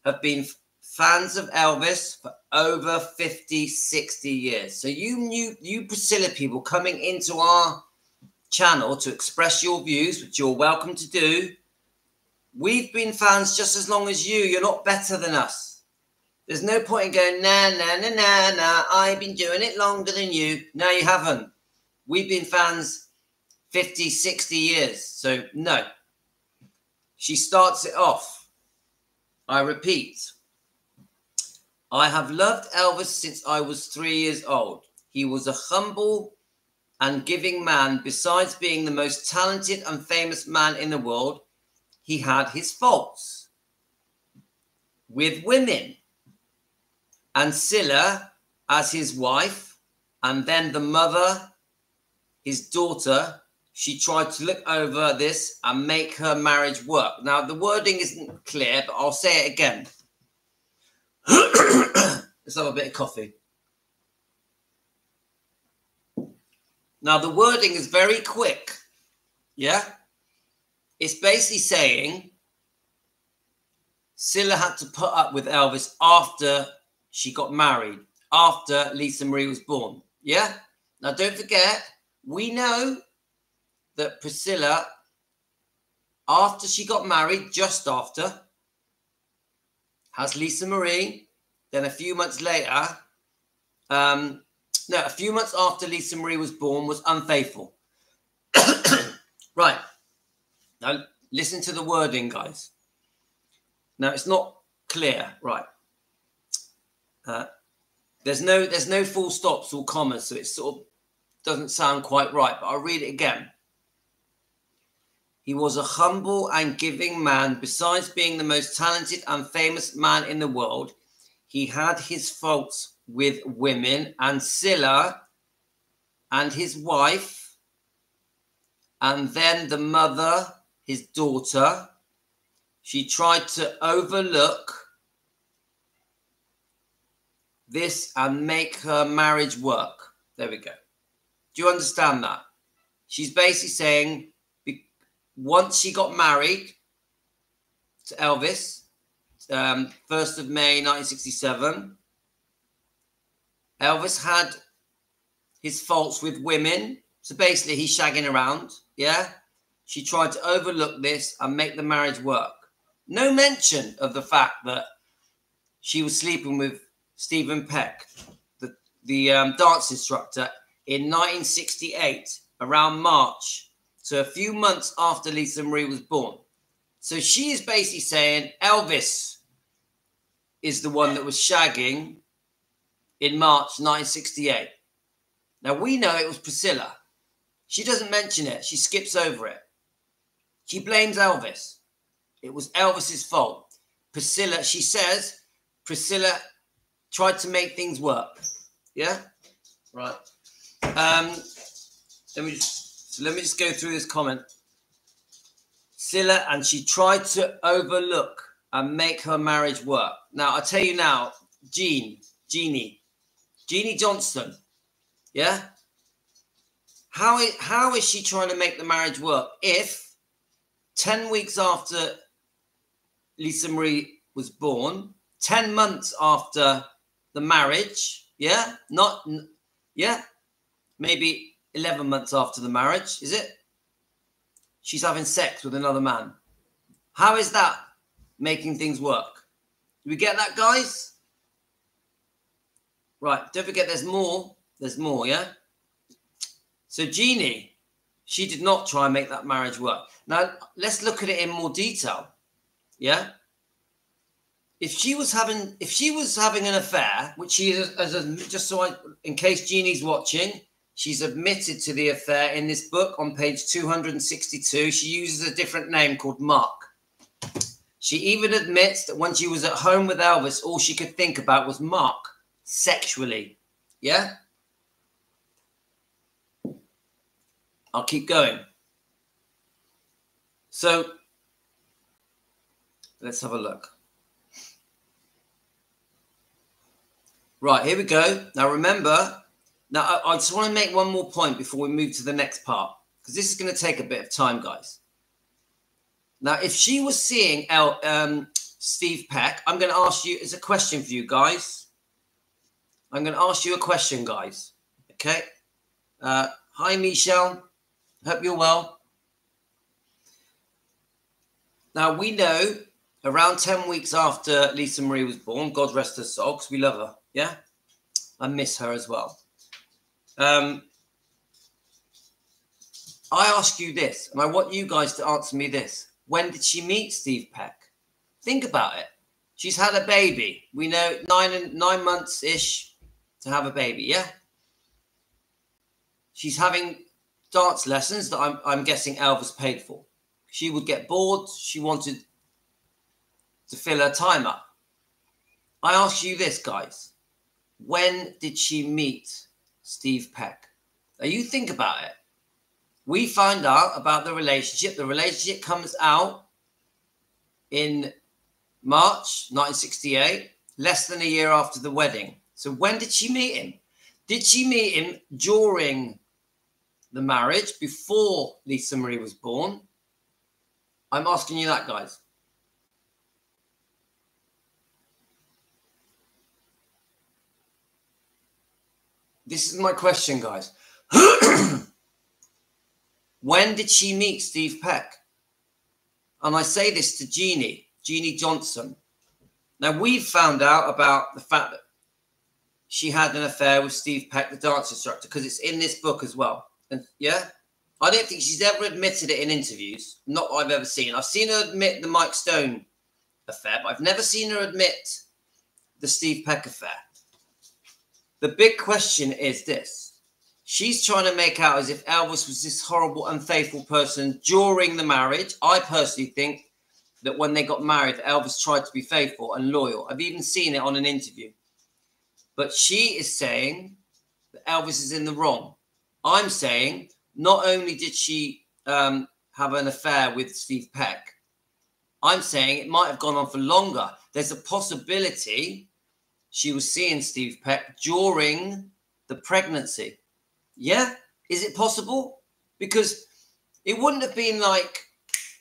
have been fans of Elvis for over 50, 60 years. So you Priscilla people coming into our channel to express your views, which you're welcome to do. We've been fans just as long as you. You're not better than us. There's no point in going, nah, I've been doing it longer than you. No, you haven't. We've been fans 50, 60 years. So, no. She starts it off. I repeat. I have loved Elvis since I was 3 years old. He was a humble and giving man. Besides being the most talented and famous man in the world, he had his faults with women. And Priscilla as his wife, and then the mother, his daughter, she tried to look over this and make her marriage work. Now, the wording isn't clear, but I'll say it again. Let's have a bit of coffee. Now, the wording is very quick. Yeah? It's basically saying Priscilla had to put up with Elvis after she got married, after Lisa Marie was born. Yeah? Now, don't forget, we know that Priscilla, after she got married, just after, has Lisa Marie. Then a few months later, a few months after Lisa Marie was born, was unfaithful. Right. Now, listen to the wording, guys. Now, it's not clear. Right. There's no full stops or commas, so it sort of doesn't sound quite right, but I'll read it again. He was a humble and giving man. Besides being the most talented and famous man in the world, he had his faults with women, and Priscilla and his wife, and then the mother, his daughter, she tried to overlook this and make her marriage work. There we go. Do you understand that? She's basically saying once she got married to Elvis, 1st of May 1967, Elvis had his faults with women. So basically he's shagging around. Yeah. She tried to overlook this and make the marriage work. No mention of the fact that she was sleeping with Stephen Peck, the dance instructor, in 1968, around March. So a few months after Lisa Marie was born. So she is basically saying Elvis is the one that was shagging in March 1968. Now, we know it was Priscilla. She doesn't mention it. She skips over it. She blames Elvis. It was Elvis's fault. Priscilla, she says, Priscilla tried to make things work. Yeah? Right. Let me just go through this comment. Priscilla, and she tried to overlook and make her marriage work. Now, I'll tell you now, Jeannie Johnston. Yeah? How is she trying to make the marriage work if 10 weeks after Lisa Marie was born, 10 months after the marriage, yeah? Maybe 11 months after the marriage, is it? She's having sex with another man. How is that making things work. Do we get that, guys? Right, don't forget there's more. There's more, yeah? So Jeannie, she did not try and make that marriage work. Now, let's look at it in more detail, yeah? If she was having an affair, which she is, in case Jeannie's watching, she's admitted to the affair in this book on page 262. She uses a different name called Mark. She even admits that when she was at home with Elvis, all she could think about was Mark sexually. Yeah? I'll keep going. So, let's have a look. Right, here we go. Now, remember, I just want to make one more point before we move to the next part, because this is going to take a bit of time, guys. Now, if she was seeing Steve Peck, I'm going to ask you, it's a question for you guys. I'm going to ask you a question, guys. Okay? Hi, Michelle. Hope you're well. Now, we know around 10 weeks after Lisa Marie was born, God rest her soul, because we love her, yeah? I miss her as well. I ask you this, and I want you guys to answer me this. When did she meet Steve Peck? Think about it. She's had a baby. We know 9 months-ish to have a baby, yeah? She's having dance lessons that I'm guessing Elvis paid for. She would get bored. She wanted to fill her time up. I ask you this, guys. When did she meet Steve Peck? Now, you think about it. We find out about the relationship. The relationship comes out in March 1968, less than a year after the wedding. So when did she meet him? Did she meet him during the marriage, before Lisa Marie was born? I'm asking you that, guys. This is my question, guys. When did she meet Steve Peck? And I say this to Jeannie Johnson. Now, we've found out about the fact that she had an affair with Steve Peck, the dance instructor, because it's in this book as well. And yeah, I don't think she's ever admitted it in interviews. Not that I've ever seen. I've seen her admit the Mike Stone affair, but I've never seen her admit the Steve Peck affair. The big question is this. She's trying to make out as if Elvis was this horrible, unfaithful person during the marriage. I personally think that when they got married, Elvis tried to be faithful and loyal. I've even seen it on an interview. But she is saying that Elvis is in the wrong. I'm saying not only did she have an affair with Steve Peck, I'm saying it might have gone on for longer. There's a possibility she was seeing Steve Peck during the pregnancy. Yeah? Is it possible? Because it wouldn't have been like,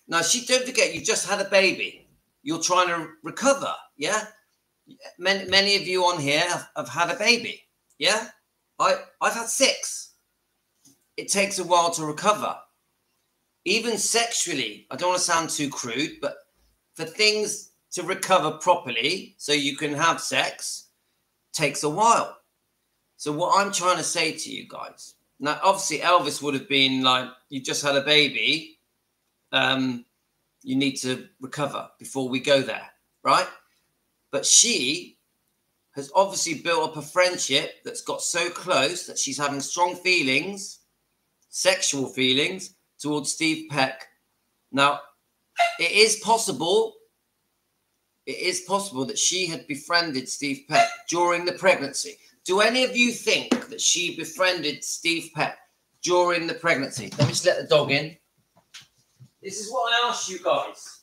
now don't forget, you just had a baby. You're trying to recover. Yeah? Many of you on here have had a baby. Yeah? I've had 6. It takes a while to recover. Even sexually, I don't want to sound too crude, but for things to recover properly so you can have sex takes a while. So what I'm trying to say to you guys, now obviously Elvis would have been like, you just had a baby, you need to recover before we go there, right? But she has obviously built up a friendship that's got so close that she's having strong feelings, sexual feelings towards Steve Peck. Now, it is possible that she had befriended Steve Peck during the pregnancy. Do any of you think that she befriended Steve Peck during the pregnancy? Let me just let the dog in. This is what I ask you guys.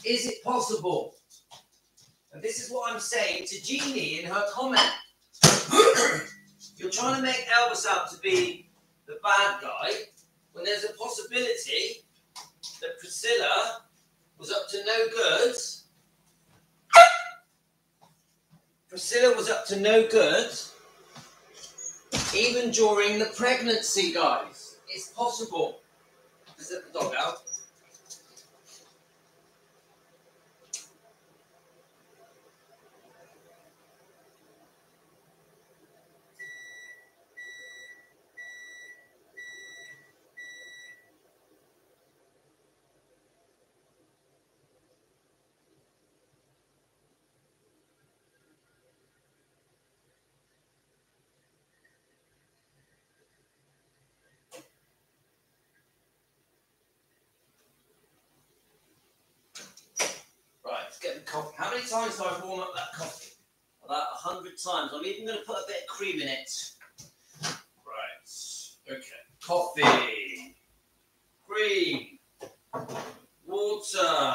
Is it possible? And this is what I'm saying to Jeannie in her comment. You're trying to make Elvis out to be the bad guy when there's a possibility that Priscilla was up to no good. Priscilla was up to no good even during the pregnancy, guys. It's possible. Let's let the dog out. coffee. How many times do I warm up that coffee? About 100 times. I'm even going to put a bit of cream in it. Right. Okay. Coffee. Cream. Water.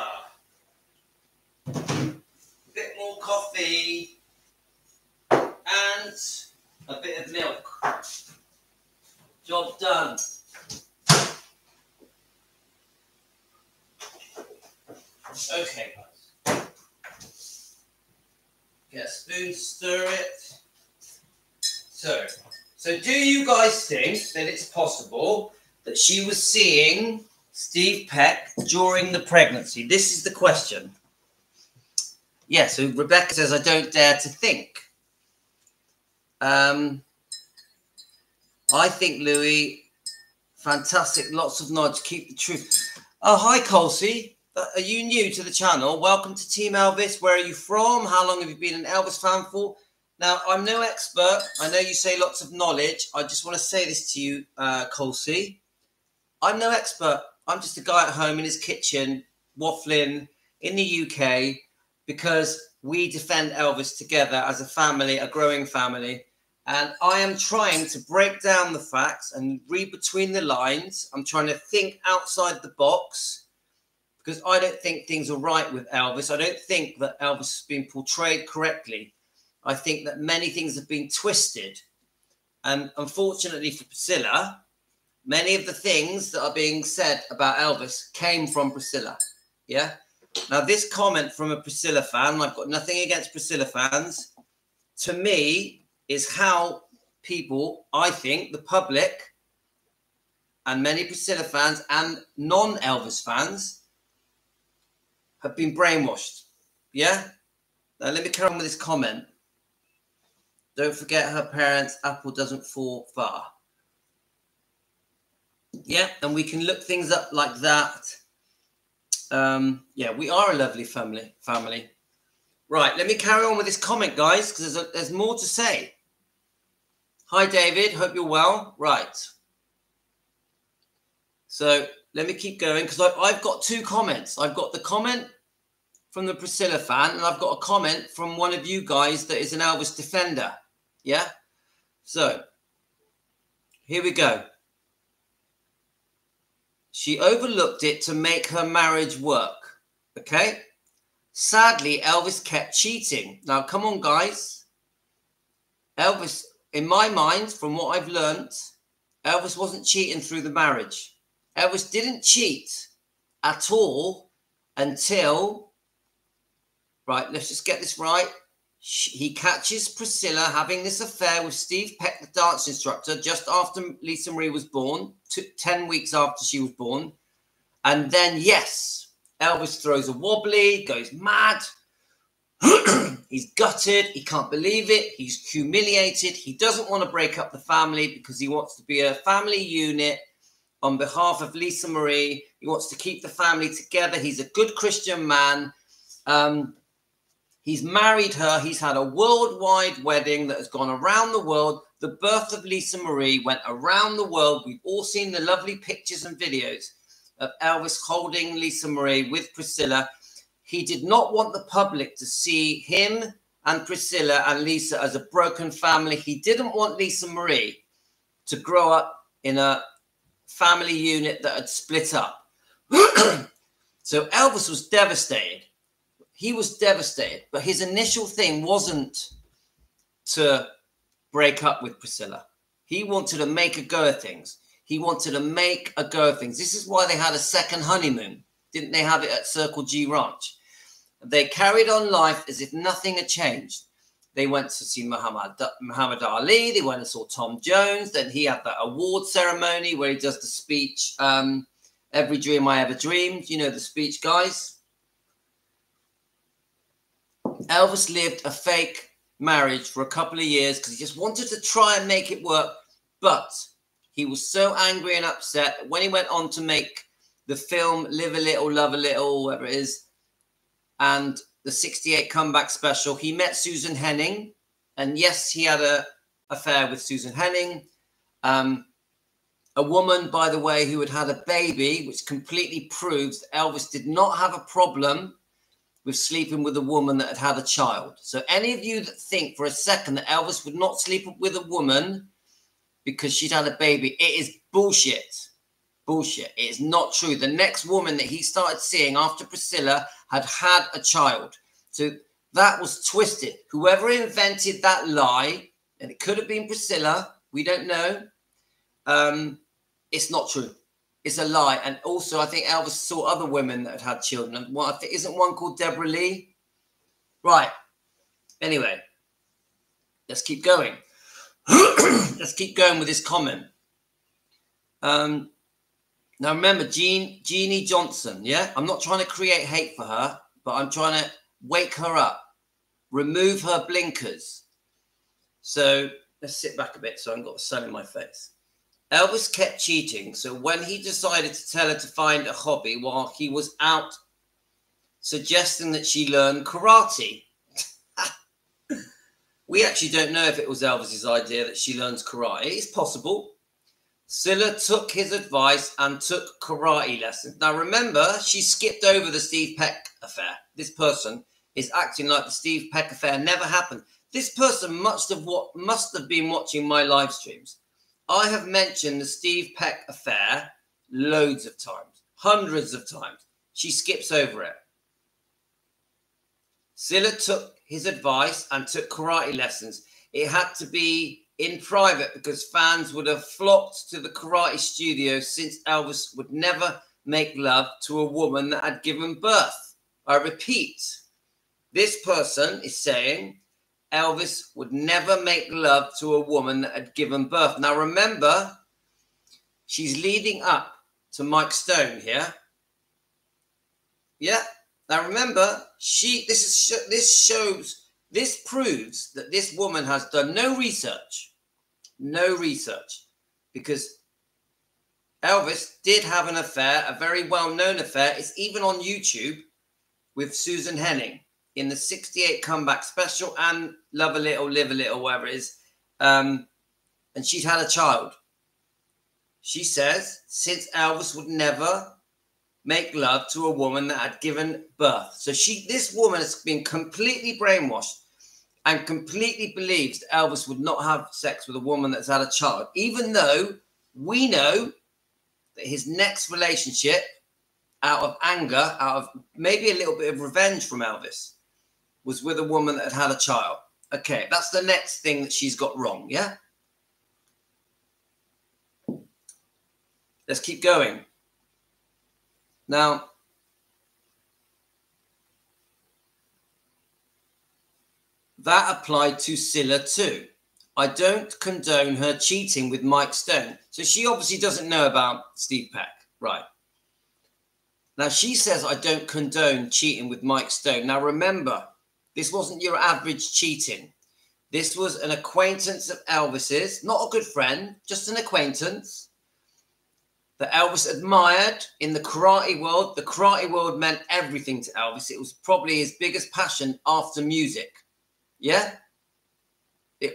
A bit more coffee. And a bit of milk. Job done. Okay, guys. Get a spoon, stir it. So do you guys think that it's possible that she was seeing Steve Peck during the pregnancy? This is the question. Yeah, so Rebecca says, I don't dare to think. I think, Louis, fantastic. Lots of nods. Keep the truth. Oh, hi, Colsey. Are you new to the channel? Welcome to Team Elvis. Where are you from? How long have you been an Elvis fan for? Now, I'm no expert. I know you say lots of knowledge. I just want to say this to you, Colsey. I'm no expert. I'm just a guy at home in his kitchen, waffling in the UK, because we defend Elvis together as a family, a growing family. And I am trying to break down the facts and read between the lines. I'm trying to think outside the box, because I don't think things are right with Elvis. I don't think that Elvis has been portrayed correctly. I think that many things have been twisted. And unfortunately for Priscilla, many of the things that are being said about Elvis came from Priscilla. Yeah. Now, this comment from a Priscilla fan, I've got nothing against Priscilla fans, to me is how people, I think, the public and many Priscilla fans and non-Elvis fans have been brainwashed. Yeah? Now, let me carry on with this comment. Don't forget her parents, apple doesn't fall far. Yeah, and we can look things up like that. Yeah, we are a lovely family. Right, let me carry on with this comment, guys, because there's more to say. Hi, David. Hope you're well. Right. So let me keep going, because I've got two comments. I've got the comment from the Priscilla fan, and I've got a comment from one of you guys that is an Elvis defender. Yeah? So, here we go. She overlooked it to make her marriage work. Okay? Sadly, Elvis kept cheating. Now, come on, guys. Elvis, in my mind, from what I've learned, Elvis wasn't cheating through the marriage. Elvis didn't cheat at all until, right, let's just get this right. He catches Priscilla having this affair with Steve Peck, the dance instructor, just after Lisa Marie was born, 10 weeks after she was born. And then, yes, Elvis throws a wobbly, goes mad. He's gutted. He can't believe it. He's humiliated. He doesn't want to break up the family because he wants to be a family unit on behalf of Lisa Marie. He wants to keep the family together. He's a good Christian man. He's married her. He's had a worldwide wedding that has gone around the world. The birth of Lisa Marie went around the world. We've all seen the lovely pictures and videos of Elvis holding Lisa Marie with Priscilla. He did not want the public to see him and Priscilla and Lisa as a broken family. He didn't want Lisa Marie to grow up in a family unit that had split up. So Elvis was devastated. He was devastated, but his initial thing wasn't to break up with Priscilla. He wanted to make a go of things. He wanted to make a go of things. This is why they had a second honeymoon. Didn't they have it at Circle G Ranch? They carried on life as if nothing had changed. They went to see Muhammad Ali. They went and saw Tom Jones. Then he had that award ceremony where he does the speech, Every Dream I Ever Dreamed. You know the speech, guys. Elvis lived a fake marriage for a couple of years because he just wanted to try and make it work. But he was so angry and upset that when he went on to make the film Live a Little, Love a Little, whatever it is, and the 68 comeback special, he met Susan Henning. And yes, he had an affair with Susan Henning. A woman, by the way, who had had a baby, which completely proves that Elvis did not have a problem with sleeping with a woman that had had a child. So any of you that think for a second that Elvis would not sleep with a woman because she'd had a baby, it is bullshit. Bullshit. It is not true. The next woman that he started seeing after Priscilla had had a child. So that was twisted. Whoever invented that lie, and it could have been Priscilla, we don't know. It's not true. It's a lie. And also, I think Elvis saw other women that had children. And I think, isn't one called Deborah Lee? Right. Anyway, let's keep going. Let's keep going with this comment. Now, remember, Jeannie Johnson, yeah? I'm not trying to create hate for her, but I'm trying to wake her up. Remove her blinkers. So let's sit back a bit so I haven't got the sun in my face. Elvis kept cheating, so when he decided to tell her to find a hobby while he was out suggesting that she learn karate. We actually don't know if it was Elvis's idea that she learns karate. It's possible. Priscilla took his advice and took karate lessons. Now, remember, she skipped over the Steve Peck affair. This person is acting like the Steve Peck affair never happened. This person must have been watching my live streams. I have mentioned the Steve Peck affair loads of times, hundreds of times. She skips over it. Priscilla took his advice and took karate lessons. It had to be in private because fans would have flocked to the karate studio since Elvis would never make love to a woman that had given birth. I repeat, this person is saying Elvis would never make love to a woman that had given birth. Now, remember, she's leading up to Mike Stone here. Yeah. Now, remember, this proves that this woman has done no research, because Elvis did have an affair, a very well-known affair. It's even on YouTube with Susan Henning in the 68 comeback special and Love a Little, Live a Little, whatever it is. And she'd had a child. She says, since Elvis would never make love to a woman that had given birth. So this woman has been completely brainwashed and completely believes that Elvis would not have sex with a woman that's had a child, even though we know that his next relationship, out of anger, out of maybe a little bit of revenge from Elvis, was with a woman that had a child. Okay, that's the next thing that she's got wrong, yeah? Let's keep going. Now, that applied to Priscilla too. I don't condone her cheating with Mike Stone. So she obviously doesn't know about Steve Peck. Right. Now, she says, I don't condone cheating with Mike Stone. Now, remember, this wasn't your average cheating. This was an acquaintance of Elvis's, not a good friend, just an acquaintance that Elvis admired in the karate world. The karate world meant everything to Elvis. It was probably his biggest passion after music. Yeah?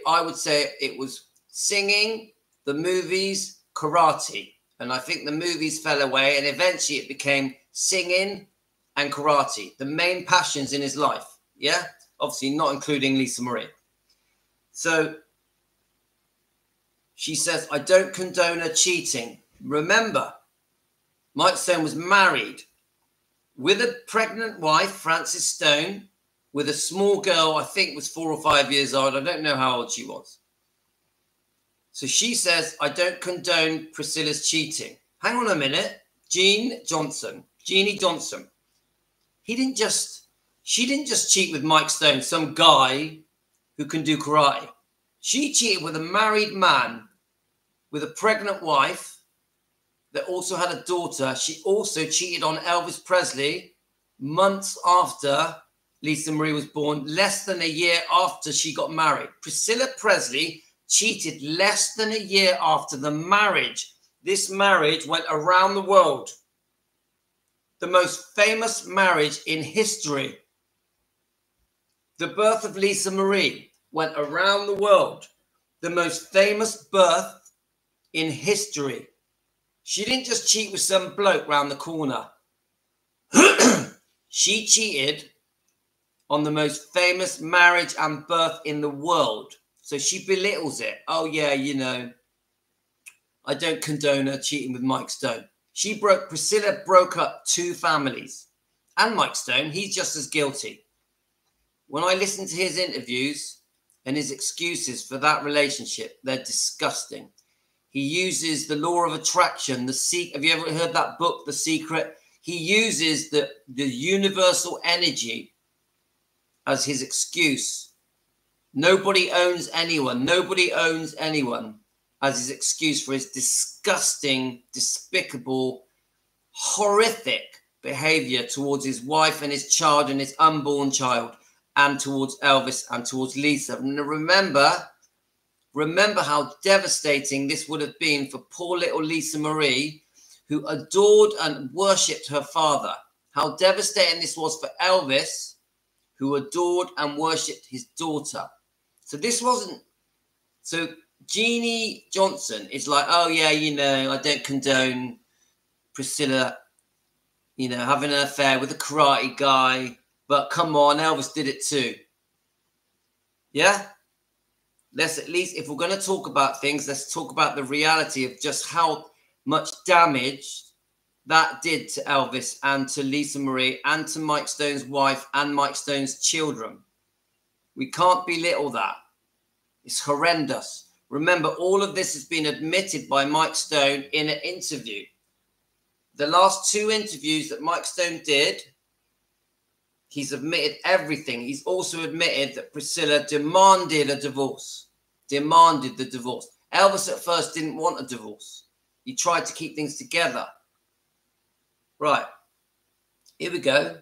I would say it was singing, the movies, karate. And I think the movies fell away and eventually it became singing and karate, the main passions in his life. Yeah? Obviously not including Lisa Marie. So she says, I don't condone her cheating. Remember, Mike Stone was married with a pregnant wife, Frances Stone, with a small girl, I think was 4 or 5 years old. I don't know how old she was. So she says, I don't condone Priscilla's cheating. Hang on a minute. Jeannie Johnson. She didn't just cheat with Mike Stone, some guy who can do karate. She cheated with a married man with a pregnant wife that also had a daughter. She also cheated on Elvis Presley months after Lisa Marie was born, less than a year after she got married. Priscilla Presley cheated less than a year after the marriage. This marriage went around the world. The most famous marriage in history. The birth of Lisa Marie went around the world. The most famous birth in history. She didn't just cheat with some bloke round the corner. She cheated on the most famous marriage and birth in the world. So she belittles it. Oh, yeah, you know, I don't condone her cheating with Mike Stone. Priscilla broke up 2 families. And Mike Stone, he's just as guilty. When I listen to his interviews and his excuses for that relationship, they're disgusting. He uses the law of attraction. Have you ever heard that book, The Secret? He uses the universal energy as his excuse. Nobody owns anyone. Nobody owns anyone as his excuse for his disgusting, despicable, horrific behavior towards his wife and his child and his unborn child, and towards Elvis and towards Lisa. And remember how devastating this would have been for poor little Lisa Marie, who adored and worshipped her father. How devastating this was for Elvis, who adored and worshipped his daughter. So this wasn't... So Jeannie Johnson is like, oh, yeah, you know, I don't condone Priscilla, you know, having an affair with a karate guy. But come on, Elvis did it too. Yeah? Let's at least, if we're going to talk about things, let's talk about the reality of just how much damage that did to Elvis and to Lisa Marie and to Mike Stone's wife and Mike Stone's children. We can't belittle that. It's horrendous. Remember, all of this has been admitted by Mike Stone in an interview. The last 2 interviews that Mike Stone did, he's admitted everything. He's also admitted that Priscilla demanded a divorce. Demanded the divorce. Elvis at first didn't want a divorce. He tried to keep things together. Right. Here we go.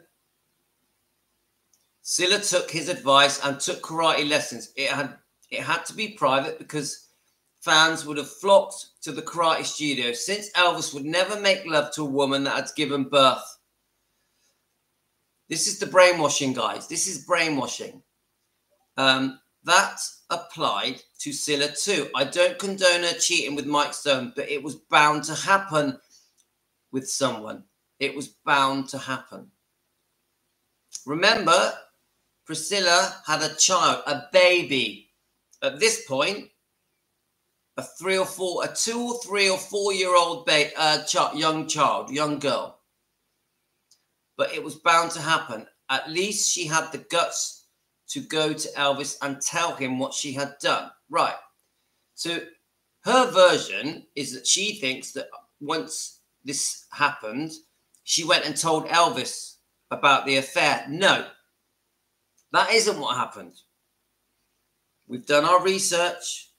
Priscilla took his advice and took karate lessons. It had to be private because fans would have flocked to the karate studio, since Elvis would never make love to a woman that had given birth. This is the brainwashing, guys. This is brainwashing. That applied to Priscilla too. I don't condone her cheating with Mike Stone, but it was bound to happen with someone. It was bound to happen. Remember, Priscilla had a child, a baby. At this point, a 2 or 3 or 4 year old young girl. But it was bound to happen. At least she had the guts to go to Elvis and tell him what she had done. Right. So her version is that she thinks that once this happened, she went and told Elvis about the affair. No, that isn't what happened. We've done our research.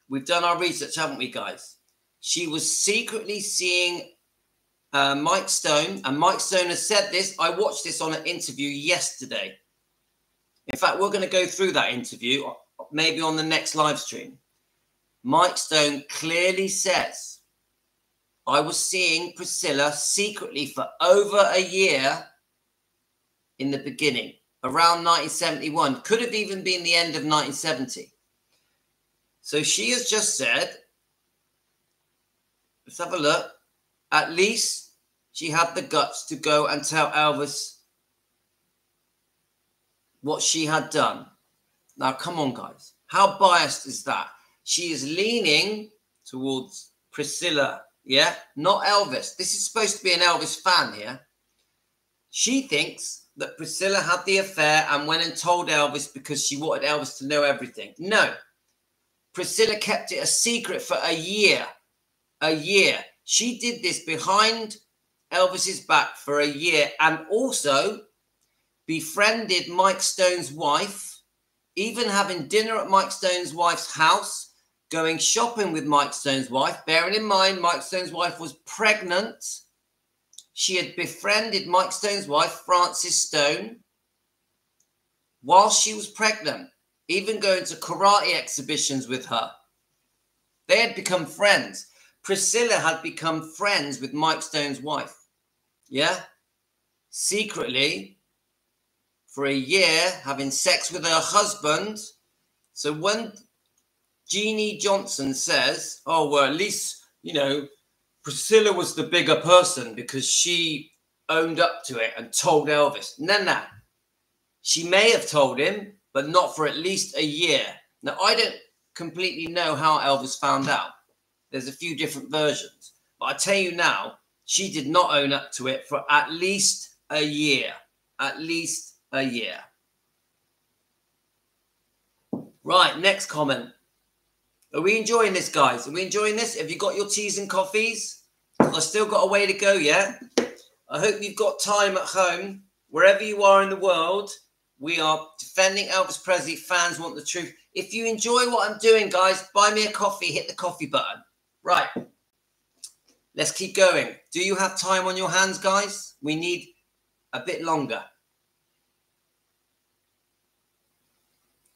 We've done our research, haven't we, guys? She was secretly seeing Mike Stone, and Mike Stone has said this. I watched this on an interview yesterday. In fact, we're going to go through that interview, maybe on the next live stream. Mike Stone clearly says, I was seeing Priscilla secretly for over a year in the beginning, around 1971. Could have even been the end of 1970. So she has just said, let's have a look. At least she had the guts to go and tell Elvis what she had done. Now, come on, guys. How biased is that? She is leaning towards Priscilla, yeah? Not Elvis. This is supposed to be an Elvis fan here. She thinks that Priscilla had the affair and went and told Elvis because she wanted Elvis to know everything. No. Priscilla kept it a secret for a year. A year. She did this behind Elvis's back for a year, and also befriended Mike Stone's wife, even having dinner at Mike Stone's wife's house, going shopping with Mike Stone's wife. Bearing in mind, Mike Stone's wife was pregnant. She had befriended Mike Stone's wife, Frances Stone, while she was pregnant, even going to karate exhibitions with her. They had become friends. Priscilla had become friends with Mike Stone's wife. Yeah? Secretly, for a year, having sex with her husband. So when Jeannie Johnson says, oh, well, at least, you know, Priscilla was the bigger person because she owned up to it and told Elvis. No. She may have told him, but not for at least a year. Now, I don't completely know how Elvis found out. There's a few different versions. But I tell you now, she did not own up to it for at least a year. At least a year. Right, next comment. Are we enjoying this, guys? Are we enjoying this? Have you got your teas and coffees? I've still got a way to go, yeah? I hope you've got time at home. Wherever you are in the world, we are defending Elvis Presley. Fans want the truth. If you enjoy what I'm doing, guys, buy me a coffee. Hit the coffee button. Right. Let's keep going. Do you have time on your hands, guys? We need a bit longer.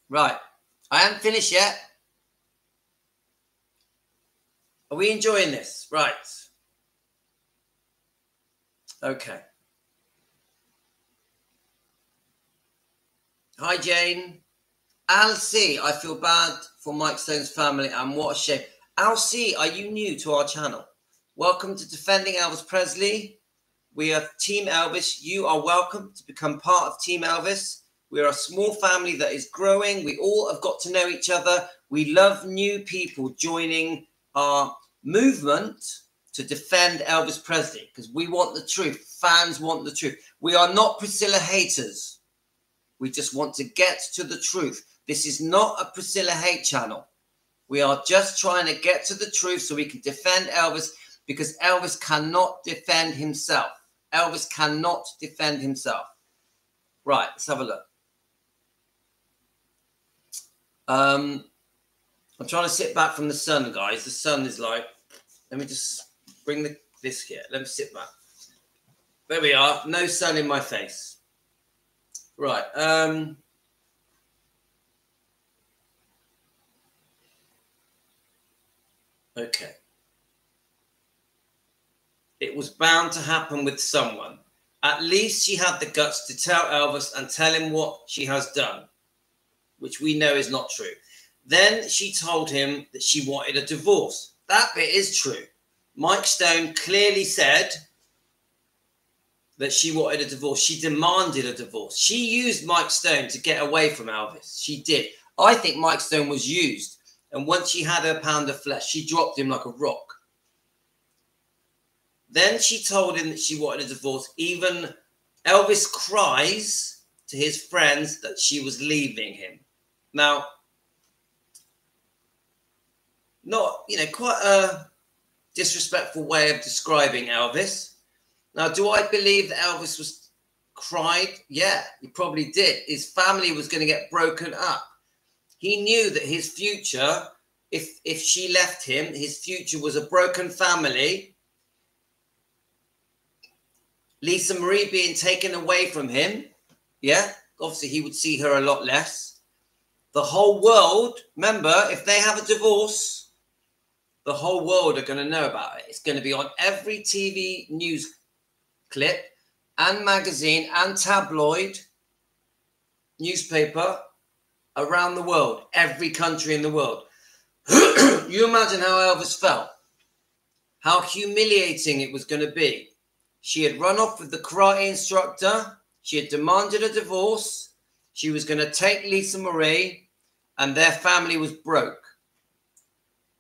Right. I haven't finished yet. Are we enjoying this? Right. Okay. Hi, Jane. Al C. I feel bad for Mike Stone's family and what a shame. Al C, are you new to our channel? Welcome to Defending Elvis Presley. We are Team Elvis. You are welcome to become part of Team Elvis. We are a small family that is growing. We all have got to know each other. We love new people joining our movement to defend Elvis Presley because we want the truth. Fans want the truth. We are not Priscilla haters. We just want to get to the truth. This is not a Priscilla hate channel. We are just trying to get to the truth so we can defend Elvis because Elvis cannot defend himself. Elvis cannot defend himself. Right, let's have a look. I'm trying to sit back from the sun, guys. The sun is like, let me just bring this here. Let me sit back. There we are. No sun in my face. Right. Okay. It was bound to happen with someone. At least she had the guts to tell Elvis and tell him what she has done, which we know is not true. Then she told him that she wanted a divorce. That bit is true. Mike Stone clearly said that she wanted a divorce. She demanded a divorce. She used Mike Stone to get away from Elvis. She did. I think Mike Stone was used. And once she had her pound of flesh, she dropped him like a rock. Then she told him that she wanted a divorce. Even Elvis cries to his friends that she was leaving him. Now, not, quite a disrespectful way of describing Elvis. Now, do I believe that Elvis was cried? Yeah, he probably did. His family was going to get broken up. He knew that his future, if she left him, his future was a broken family. Lisa Marie being taken away from him. Yeah, obviously he would see her a lot less. The whole world, remember, if they have a divorce, the whole world are going to know about it. It's going to be on every TV news clip and magazine and tabloid newspaper around the world, every country in the world. You imagine how Elvis felt, how humiliating it was going to be. She had run off with the karate instructor. She had demanded a divorce. She was going to take Lisa Marie, and their family was broke.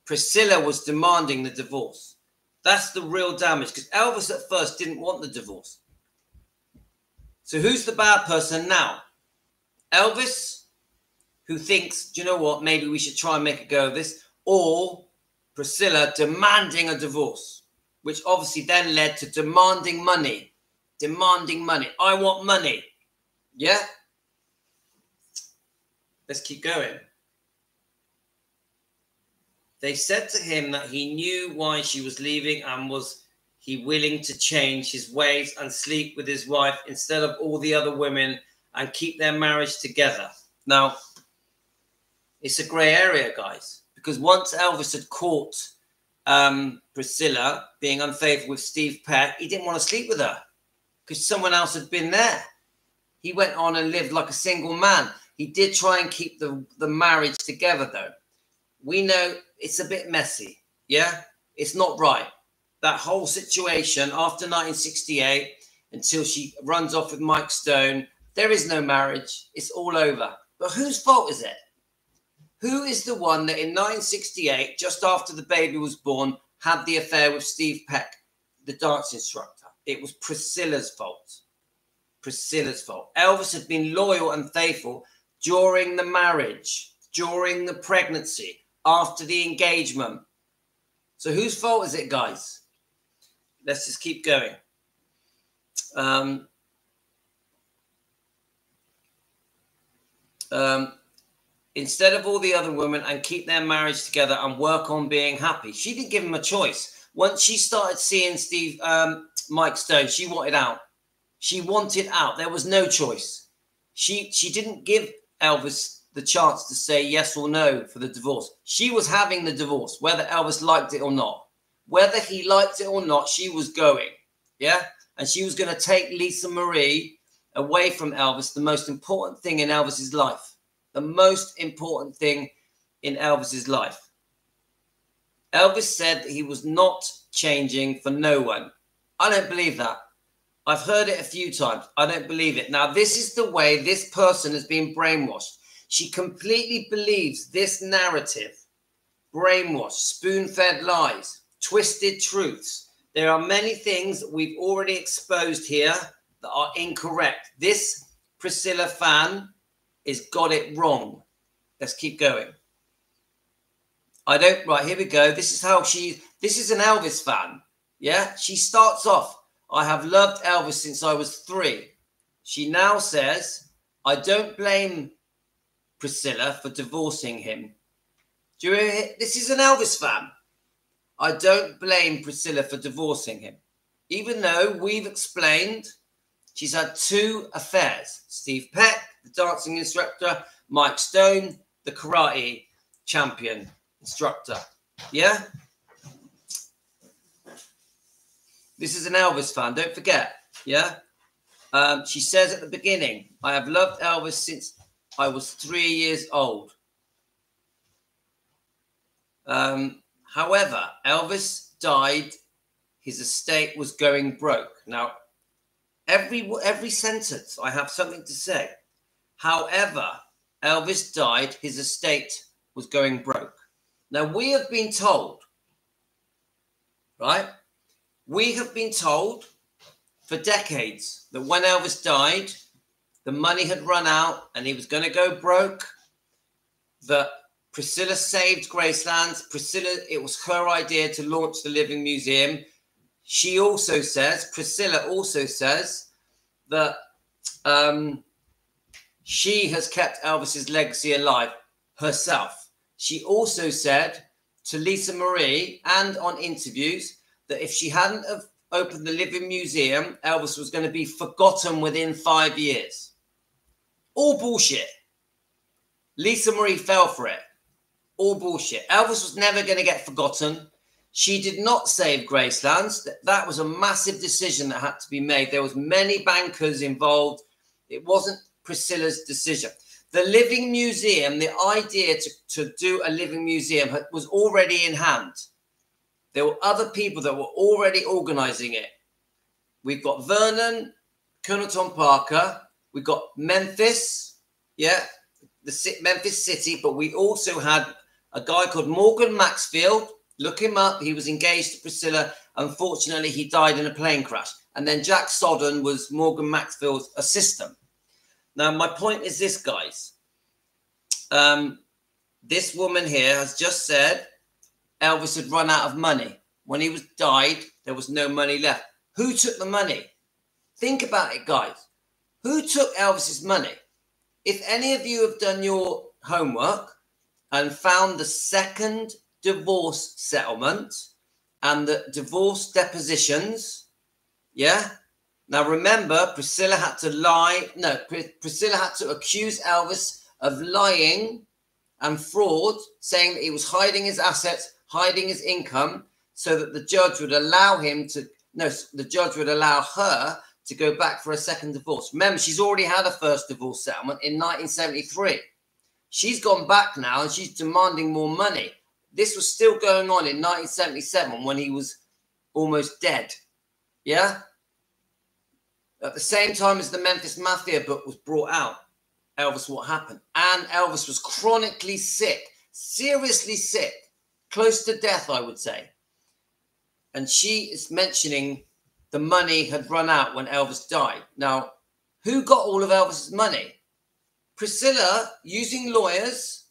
Priscilla was demanding the divorce. That's the real damage, because Elvis at first didn't want the divorce. So who's the bad person now? Elvis, who thinks, do you know what, maybe we should try and make a go of this, or Priscilla demanding a divorce, which obviously then led to demanding money. Demanding money. I want money. Yeah? Let's keep going. They said to him that he knew why she was leaving and was he willing to change his ways and sleep with his wife instead of all the other women and keep their marriage together. Now, it's a grey area, guys, because once Elvis had caught Priscilla being unfaithful with Steve Peck, he didn't want to sleep with her because someone else had been there. He went on and lived like a single man. He did try and keep the marriage together, though. We know it's a bit messy, yeah? It's not right. That whole situation after 1968 until she runs off with Mike Stone There is no marriage. It's all over. But whose fault is it? Who is the one that in 1968, just after the baby was born, had the affair with Steve Peck, the dance instructor? It was Priscilla's fault. Priscilla's fault. Elvis had been loyal and faithful during the marriage, during the pregnancy, after the engagement. So whose fault is it, guys? Let's just keep going. Instead of all the other women and keep their marriage together and work on being happy. She didn't give him a choice. Once she started seeing Mike Stone, she wanted out. She wanted out. There was no choice. She didn't give Elvis the chance to say yes or no for the divorce. She was having the divorce, whether Elvis liked it or not. Whether he liked it or not, she was going. Yeah? And she was going to take Lisa Marie away from Elvis, the most important thing in Elvis's life. The most important thing in Elvis's life. Elvis said that he was not changing for no one. I don't believe that. I've heard it a few times. I don't believe it. Now, this is the way this person has been brainwashed. She completely believes this narrative. Brainwashed, spoon-fed lies, twisted truths. There are many things that we've already exposed here that are incorrect. This Priscilla fan has got it wrong. Let's keep going. Right, here we go. This is an Elvis fan. Yeah, she starts off, I have loved Elvis since I was 3. She now says, I don't blame Priscilla for divorcing him. Do you hear? This is an Elvis fan. I don't blame Priscilla for divorcing him. Even though we've explained she's had 2 affairs. Steve Peck, the dancing instructor, Mike Stone, the karate champion instructor. Yeah? This is an Elvis fan, don't forget. Yeah? She says at the beginning, I have loved Elvis since I was 3 years old. However, Elvis died. His estate was going broke. Now, every sentence, I have something to say. However, Elvis died. His estate was going broke. Now, we have been told, right? We have been told for decades that when Elvis died, the money had run out and he was going to go broke. That Priscilla saved Graceland. Priscilla, it was her idea to launch the Living Museum. She also says, Priscilla also says that she has kept Elvis's legacy alive herself. She also said to Lisa Marie and on interviews that if she hadn't have opened the Living Museum, Elvis was going to be forgotten within 5 years. All bullshit. Lisa Marie fell for it. All bullshit. Elvis was never going to get forgotten. She did not save Graceland. That was a massive decision that had to be made. There was many bankers involved. It wasn't Priscilla's decision. The Living Museum, the idea to do a Living Museum was already in hand. There were other people that were already organizing it. We've got Vernon, Colonel Tom Parker. We've got Memphis, yeah, Memphis City. But we also had a guy called Morgan Maxfield. Look him up. He was engaged to Priscilla. Unfortunately, he died in a plane crash. And then Jack Sodden was Morgan Maxfield's assistant. Now, my point is this, guys. This woman here has just said Elvis had run out of money. When he died, there was no money left. Who took the money? Think about it, guys. Who took Elvis's money? If any of you have done your homework and found the second divorce settlement and the divorce depositions, yeah? Now, remember, Priscilla had to lie. No, Priscilla had to accuse Elvis of lying and fraud, saying that he was hiding his assets, hiding his income, so that the judge would allow the judge would allow her to go back for a second divorce. Remember, she's already had a first divorce settlement in 1973. She's gone back now and she's demanding more money. This was still going on in 1977 when he was almost dead. Yeah? At the same time as the Memphis Mafia book was brought out, Elvis, What Happened? And Elvis was chronically sick, seriously sick, close to death, I would say. And she is mentioning the money had run out when Elvis died. Now, who got all of Elvis's money? Priscilla, using lawyers,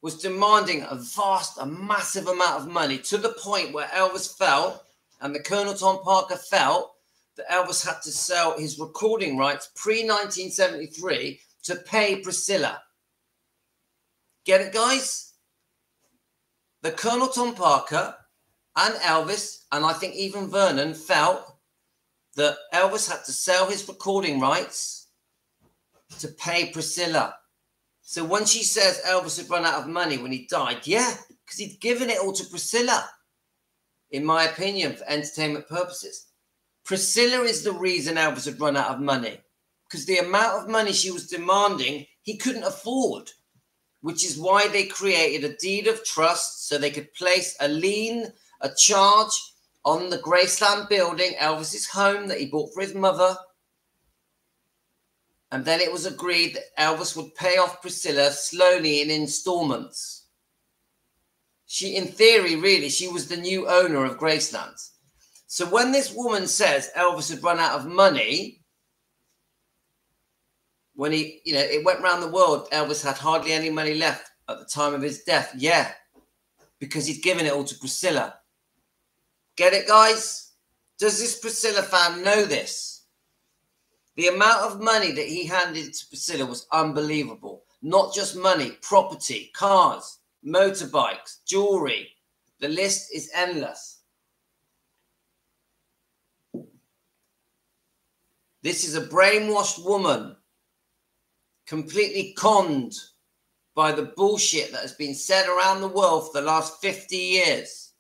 was demanding a massive amount of money, to the point where Elvis felt, and the Colonel Tom Parker felt, that Elvis had to sell his recording rights pre-1973 to pay Priscilla. Get it, guys? The Colonel Tom Parker and Elvis, and I think even Vernon, felt that Elvis had to sell his recording rights to pay Priscilla. So when she says Elvis had run out of money when he died, yeah, because he'd given it all to Priscilla, in my opinion, for entertainment purposes. Priscilla is the reason Elvis had run out of money, because the amount of money she was demanding, he couldn't afford, which is why they created a deed of trust so they could place a lien, a charge on the Graceland building, Elvis's home that he bought for his mother. And then it was agreed that Elvis would pay off Priscilla slowly in installments. She, in theory, really, she was the new owner of Graceland. So when this woman says Elvis had run out of money, when he, it went around the world, Elvis had hardly any money left at the time of his death. Yeah, because he'd given it all to Priscilla. Get it, guys? Does this Priscilla fan know this? The amount of money that he handed to Priscilla was unbelievable. Not just money, property, cars, motorbikes, jewelry. The list is endless. This is a brainwashed woman, completely conned by the bullshit that has been said around the world for the last 50 years.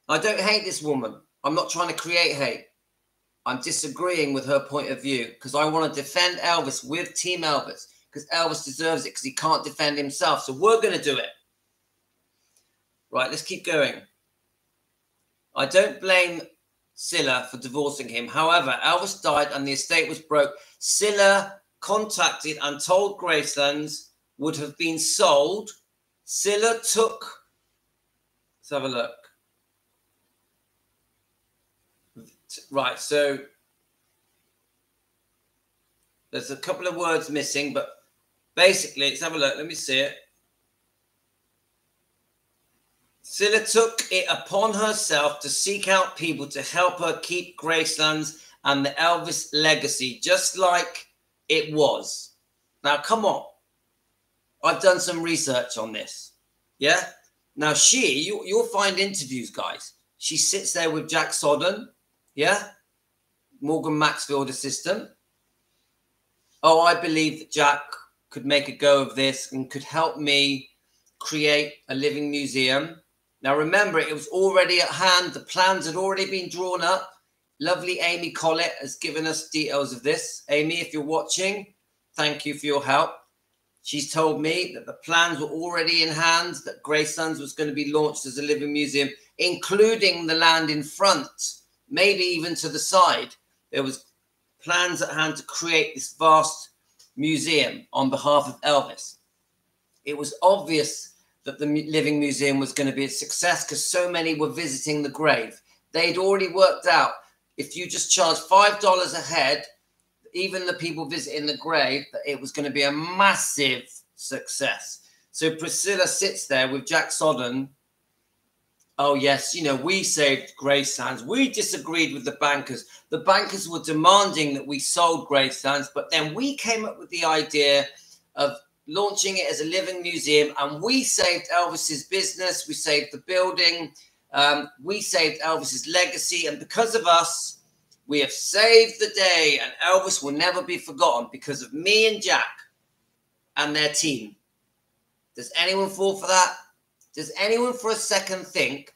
I don't hate this woman. I'm not trying to create hate. I'm disagreeing with her point of view because I want to defend Elvis with Team Elvis, because Elvis deserves it, because he can't defend himself. So we're going to do it. Right, let's keep going. I don't blame Scylla for divorcing him. However, Elvis died and the estate was broke. Scylla contacted and told Gracelands would have been sold. Scylla took... Let's have a look. Right, so there's a couple of words missing, but basically, let's have a look. Let me see it. Scylla took it upon herself to seek out people to help her keep Gracelands and the Elvis legacy just like it was. Now, come on. I've done some research on this. Yeah? Now, you'll find interviews, guys. She sits there with Jack Sodden. Yeah? Morgan Maxfield assistant. Oh, I believe that Jack could make a go of this and could help me create a living museum. Now, remember, it was already at hand. The plans had already been drawn up. Lovely Amy Collett has given us details of this. Amy, if you're watching, thank you for your help. She's told me that the plans were already in hand, that Gracelands was going to be launched as a living museum, including the land in front, maybe even to the side. There was plans at hand to create this vast museum on behalf of Elvis. It was obvious that the Living Museum was going to be a success because so many were visiting the grave. They'd already worked out if you just charge $5 a head, even the people visiting the grave, that it was going to be a massive success. So Priscilla sits there with Jack Sodden. Oh, yes, we saved Gracelands. We disagreed with the bankers. The bankers were demanding that we sold Gracelands, but then we came up with the idea of launching it as a living museum, and we saved Elvis's business. We saved the building. We saved Elvis's legacy, and because of us, we have saved the day, and Elvis will never be forgotten because of me and Jack and their team. Does anyone fall for that? Does anyone for a second think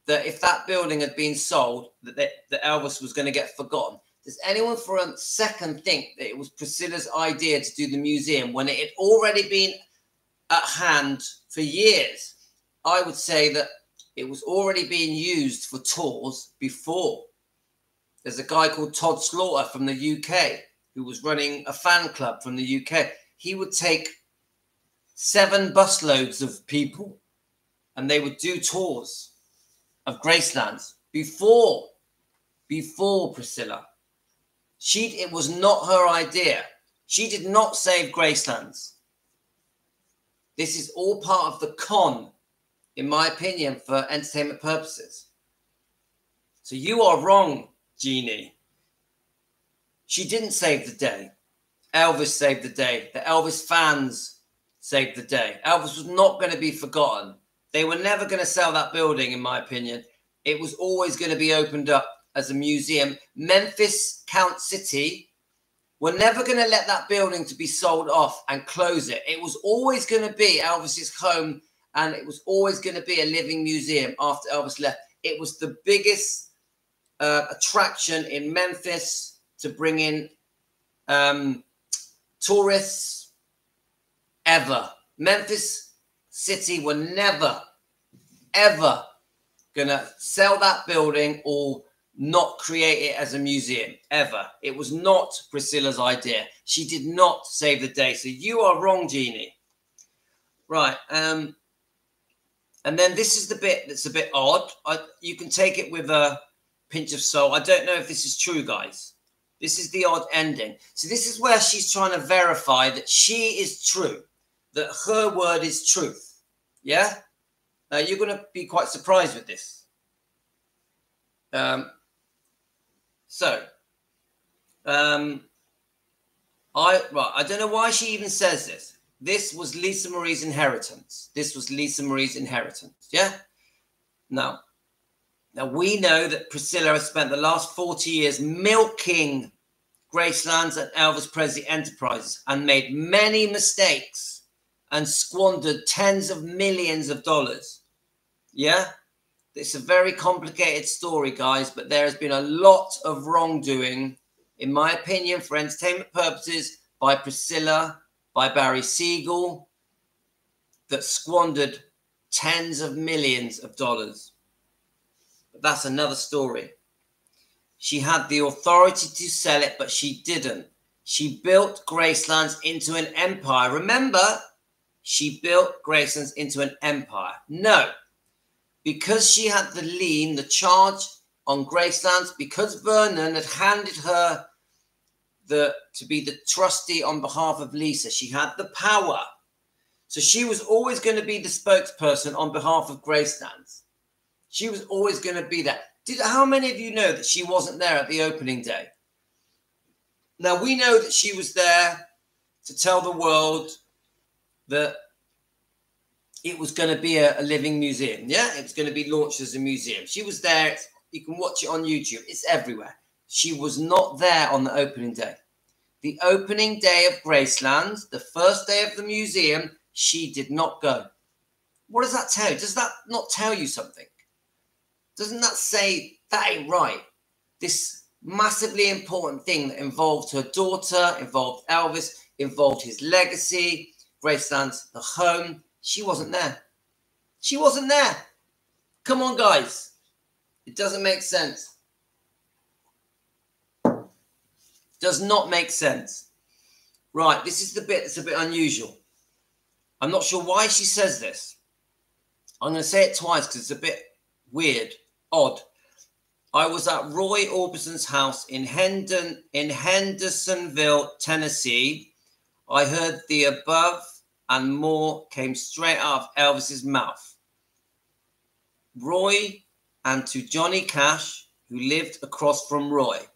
that if that building had been sold, that Elvis was going to get forgotten? Does anyone for a second think that it was Priscilla's idea to do the museum when it had already been at hand for years? I would say that it was already being used for tours before. There's a guy called Todd Slaughter from the UK who was running a fan club from the UK. He would take 7 busloads of people and they would do tours of Gracelands before Priscilla. It was not her idea. She did not save Gracelands. This is all part of the con, in my opinion, for entertainment purposes. So you are wrong, Jeannie. She didn't save the day. Elvis saved the day. The Elvis fans saved the day. Elvis was not going to be forgotten. They were never going to sell that building, in my opinion. It was always going to be opened up as a museum. Memphis, Count City, were never going to let that building to be sold off and close it. It was always going to be Elvis's home, and it was always going to be a living museum after Elvis left. It was the biggest attraction in Memphis to bring in tourists ever. Memphis City were never, ever going to sell that building or not create it as a museum, ever. It was not Priscilla's idea. She did not save the day. So you are wrong, Jeannie. Right. And then this is the bit that's a bit odd. You can take it with a pinch of salt. I don't know if this is true, guys. This is the odd ending. So this is where she's trying to verify that she is true, that her word is truth. Yeah? You're going to be quite surprised with this. I don't know why she even says this. This was Lisa Marie's inheritance. This was Lisa Marie's inheritance. Yeah? Now we know that Priscilla has spent the last 40 years milking Gracelands and Elvis Presley enterprises and made many mistakes and squandered tens of millions of dollars. Yeah? It's a very complicated story, guys, but there has been a lot of wrongdoing, in my opinion, for entertainment purposes, by Priscilla, by Barry Siegel, that squandered tens of millions of dollars. But that's another story. She had the authority to sell it, but she didn't. She built Gracelands into an empire. Remember, she built Gracelands into an empire. No. Because she had the lien, the charge on Gracelands, because Vernon had handed her to be the trustee on behalf of Lisa, she had the power. So she was always going to be the spokesperson on behalf of Gracelands. She was always going to be there. How many of you know that she wasn't there at the opening day? Now, we know that she was there to tell the world that it was going to be a living museum. Yeah, it was going to be launched as a museum. She was there. You can watch it on YouTube. It's everywhere. She was not there on the opening day. The opening day of Graceland, the first day of the museum, she did not go. What does that tell you? Does that not tell you something? Doesn't that say that ain't right? This massively important thing that involved her daughter, involved Elvis, involved his legacy, Graceland's the home. She wasn't there. She wasn't there. Come on, guys. It doesn't make sense. Does not make sense. Right, this is the bit that's a bit unusual. I'm not sure why she says this. I'm going to say it twice because it's a bit weird, odd. I was at Roy Orbison's house in Hendersonville, Tennessee. I heard the above and more came straight out of Elvis's mouth. Roy and to Johnny Cash, who lived across from Roy.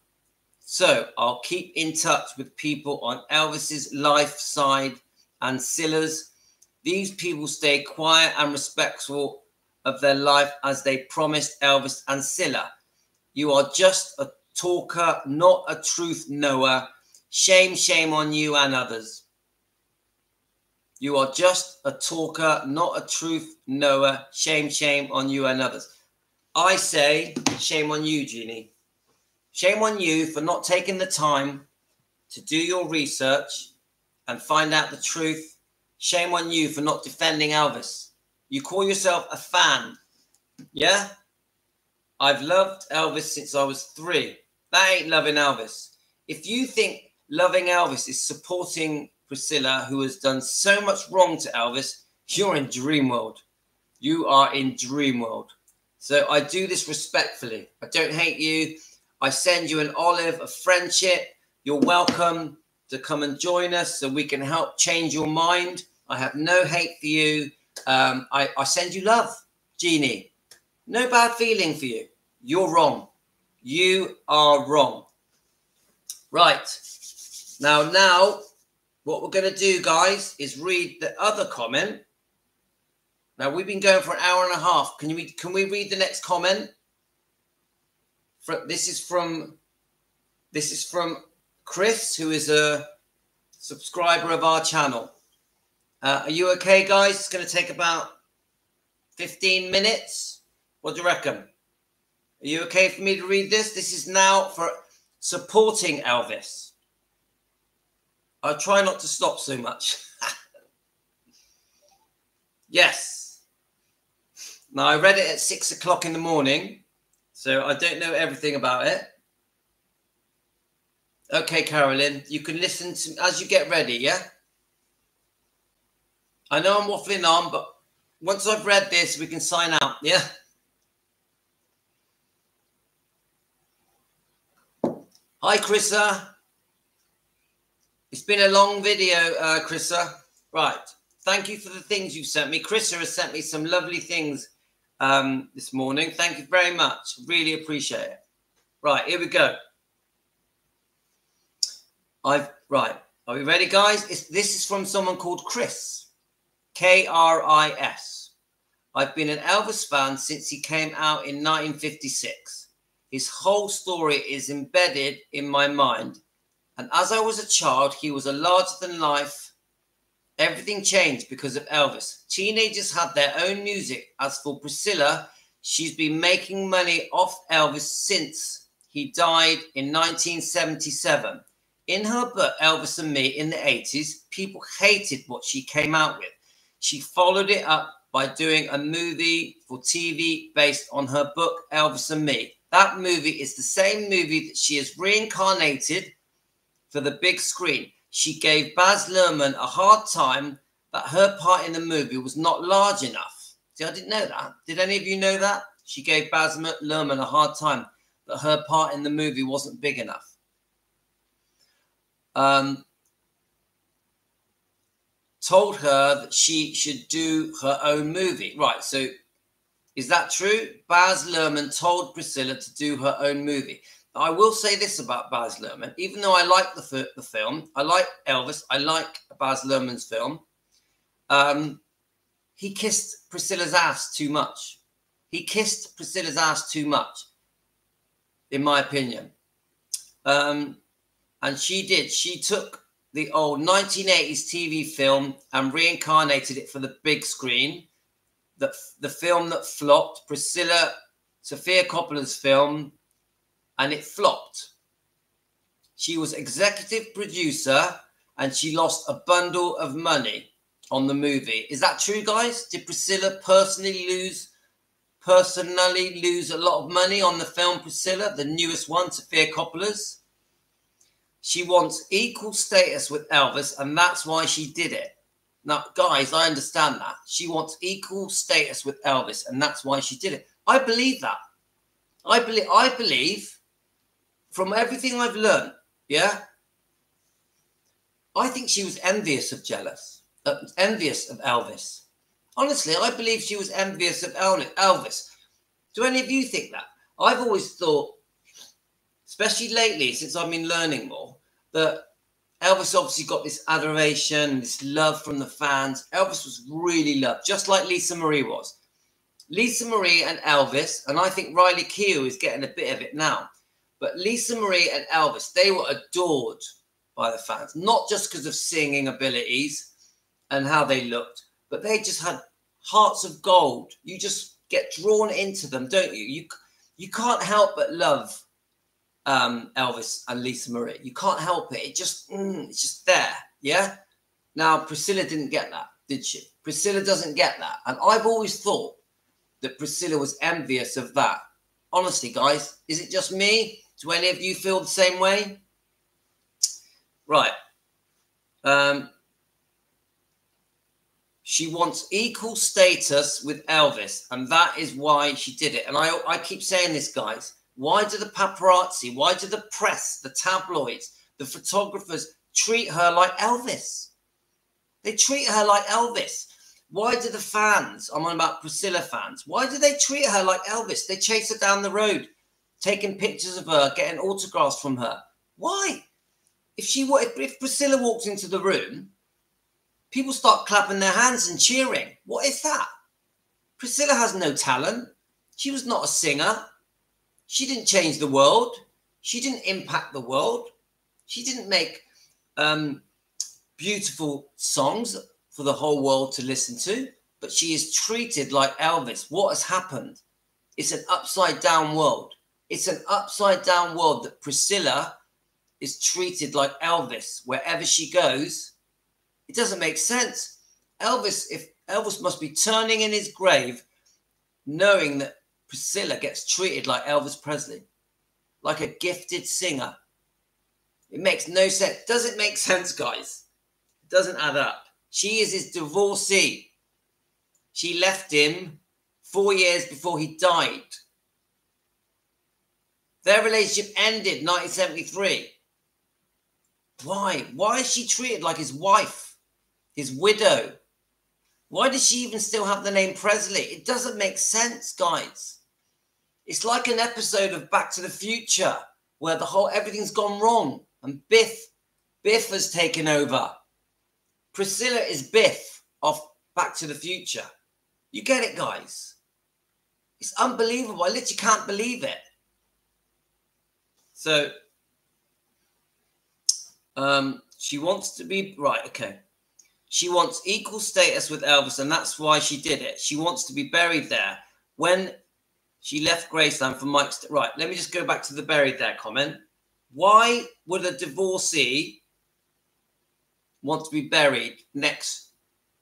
So I'll keep in touch with people on Elvis's life side and Scylla's. These people stay quiet and respectful of their life as they promised Elvis and Scylla. You are just a talker, not a truth knower. Shame, shame on you and others. You are just a talker, not a truth knower. Shame, shame on you and others. I say, shame on you, Jeannie. Shame on you for not taking the time to do your research and find out the truth. Shame on you for not defending Elvis. You call yourself a fan, yeah? I've loved Elvis since I was 3. That ain't loving Elvis. If you think loving Elvis is supporting Priscilla, who has done so much wrong to Elvis, you're in dream world. You are in dream world. So I do this respectfully. I don't hate you. I send you an olive of friendship. You're welcome to come and join us so we can help change your mind. I have no hate for you. I send you love, Jeannie. No bad feeling for you. You're wrong. You are wrong. Right. Now, what we're going to do, guys, is read the other comment. Now, we've been going for an hour and a half. Can we read the next comment? This is from Chris, who is a subscriber of our channel. Are you okay, guys? It's going to take about 15 minutes. What do you reckon? Are you okay for me to read this? This is now for supporting Elvis. I'll try not to stop so much. Yes. Now, I read it at 6 o'clock in the morning, so I don't know everything about it. Okay, Carolyn, you can listen to as you get ready, yeah? I know I'm waffling on, but once I've read this, we can sign out, yeah? Hi, Chrissa. It's been a long video, Chrissa. Right. Thank you for the things you've sent me. Chrissa has sent me some lovely things this morning. Thank you very much. Really appreciate it. Right, here we go. Right. Are we ready, guys? This is from someone called Chris. K-R-I-S. I've been an Elvis fan since he came out in 1956. His whole story is embedded in my mind. And as I was a child, he was a larger-than-life. Everything changed because of Elvis. Teenagers had their own music. As for Priscilla, she's been making money off Elvis since he died in 1977. In her book, Elvis and Me, in the 80s, people hated what she came out with. She followed it up by doing a movie for TV based on her book, Elvis and Me. That movie is the same movie that she has reincarnated for the big screen. She gave Baz Luhrmann a hard time that her part in the movie was not large enough. See, I didn't know that. Did any of you know that? She gave Baz Luhrmann a hard time that her part in the movie wasn't big enough. Told her that she should do her own movie. Right, so is that true? Baz Luhrmann told Priscilla to do her own movie. I will say this about Baz Luhrmann. Even though I like the film, I like Elvis, I like Baz Luhrmann's film, he kissed Priscilla's ass too much. He kissed Priscilla's ass too much, in my opinion. And she did. She took the old 1980s TV film and reincarnated it for the big screen. The film that flopped, Sofia Coppola's film, and it flopped. She was executive producer and she lost a bundle of money on the movie. Is that true, guys? Did Priscilla personally lose a lot of money on the film Priscilla, the newest one, Sofia Coppola's? She wants equal status with Elvis, and that's why she did it. Now, guys, I understand that. She wants equal status with Elvis, and that's why she did it. I believe that. I believe from everything I've learned, yeah, I think she was envious of Elvis. Honestly, I believe she was envious of Elvis. Do any of you think that? I've always thought, especially lately, since I've been learning more, that Elvis obviously got this adoration, this love from the fans. Elvis was really loved, just like Lisa Marie was. Lisa Marie and Elvis, and I think Riley Keough is getting a bit of it now, but Lisa Marie and Elvis, they were adored by the fans, not just because of singing abilities and how they looked, but they just had hearts of gold. You just get drawn into them, don't you? You can't help but love Elvis and Lisa Marie. You can't help it. It's just there, yeah? Now, Priscilla didn't get that, did she? Priscilla doesn't get that. And I've always thought that Priscilla was envious of that. Honestly, guys, is it just me? Do any of you feel the same way? Right. She wants equal status with Elvis, and that is why she did it. And I keep saying this, guys. Why do the paparazzi, why do the press, the tabloids, the photographers treat her like Elvis? They treat her like Elvis. Why do the fans, I'm on about Priscilla fans, why do they treat her like Elvis? They chase her down the road, taking pictures of her, getting autographs from her. Why? If Priscilla walks into the room, people start clapping their hands and cheering. What is that? Priscilla has no talent. She was not a singer. She didn't change the world. She didn't impact the world. She didn't make beautiful songs for the whole world to listen to, but she is treated like Elvis. What has happened? It's an upside down world. It's an upside down world that Priscilla is treated like Elvis wherever she goes. It doesn't make sense. Elvis must be turning in his grave knowing that Priscilla gets treated like Elvis Presley, like a gifted singer. It makes no sense. Does it make sense, guys? It doesn't add up. She is his divorcee. She left him 4 years before he died. Their relationship ended in 1973. Why? Why is she treated like his wife, his widow? Why does she even still have the name Presley? It doesn't make sense, guys. It's like an episode of Back to the Future where everything's gone wrong and Biff has taken over. Priscilla is Biff of Back to the Future. You get it, guys? It's unbelievable. I literally can't believe it. So, she wants to be, right, okay. She wants equal status with Elvis, and that's why she did it. She wants to be buried there. When she left Graceland for Mike's, right, let me just go back to the buried there comment. Why would a divorcee want to be buried next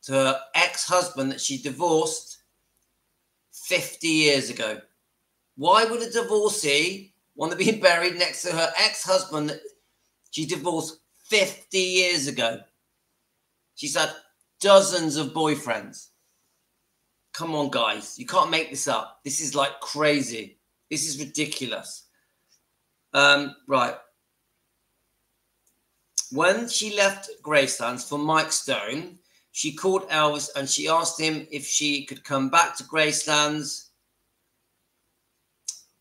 to her ex-husband that she divorced 50 years ago? Why would a divorcee want to be buried next to her ex-husband that she divorced 50 years ago? She's had dozens of boyfriends. Come on, guys. You can't make this up. This is like crazy. This is ridiculous. Right. When she left Graceland for Mike Stone, she called Elvis and she asked him if she could come back to Graceland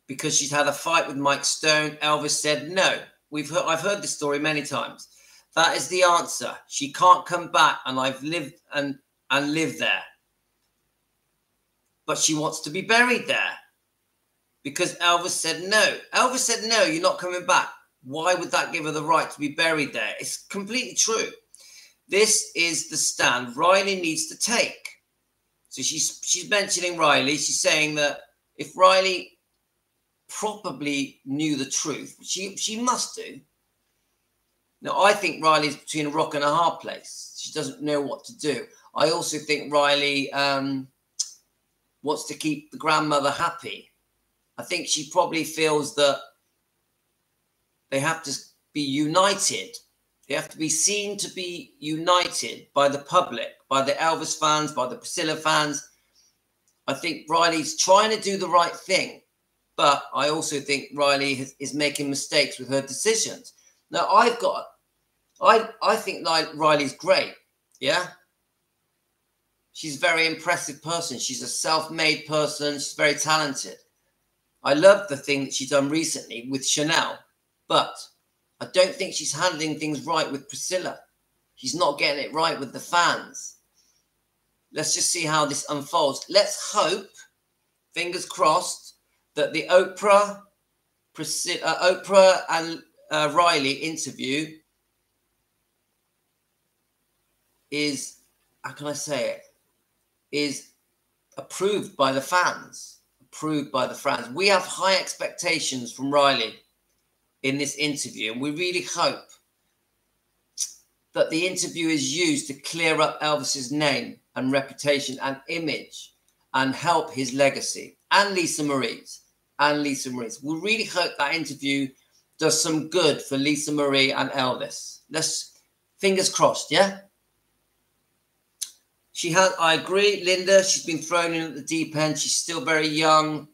because she'd had a fight with Mike Stone. Elvis said no. I've heard this story many times. That is the answer. She can't come back, and I've lived and live there. But she wants to be buried there because Elvis said no. Elvis said no, you're not coming back. Why would that give her the right to be buried there? It's completely true. This is the stand Riley needs to take. So she's mentioning Riley. She's saying that if Riley probably knew the truth, she must do. Now, I think Riley's between a rock and a hard place. She doesn't know what to do. I also think Riley wants to keep the grandmother happy. I think she probably feels that they have to be united. They have to be seen to be united by the public, by the Elvis fans, by the Priscilla fans. I think Riley's trying to do the right thing, but I also think Riley is making mistakes with her decisions. Now, I think Riley's great, yeah? She's a very impressive person. She's a self-made person. She's very talented. I love the thing that she's done recently with Chanel, but I don't think she's handling things right with Priscilla. She's not getting it right with the fans. Let's just see how this unfolds. Let's hope, fingers crossed, that the Oprah and Riley interview is, how can I say it, is approved by the fans. Approved by the fans. We have high expectations from Riley in this interview, and we really hope that the interview is used to clear up Elvis's name and reputation and image and help his legacy, and Lisa Marie's. We really hope that interview does some good for Lisa Marie and Elvis. Let's, fingers crossed, yeah? She has, I agree, Linda, she's been thrown in at the deep end. She's still very young.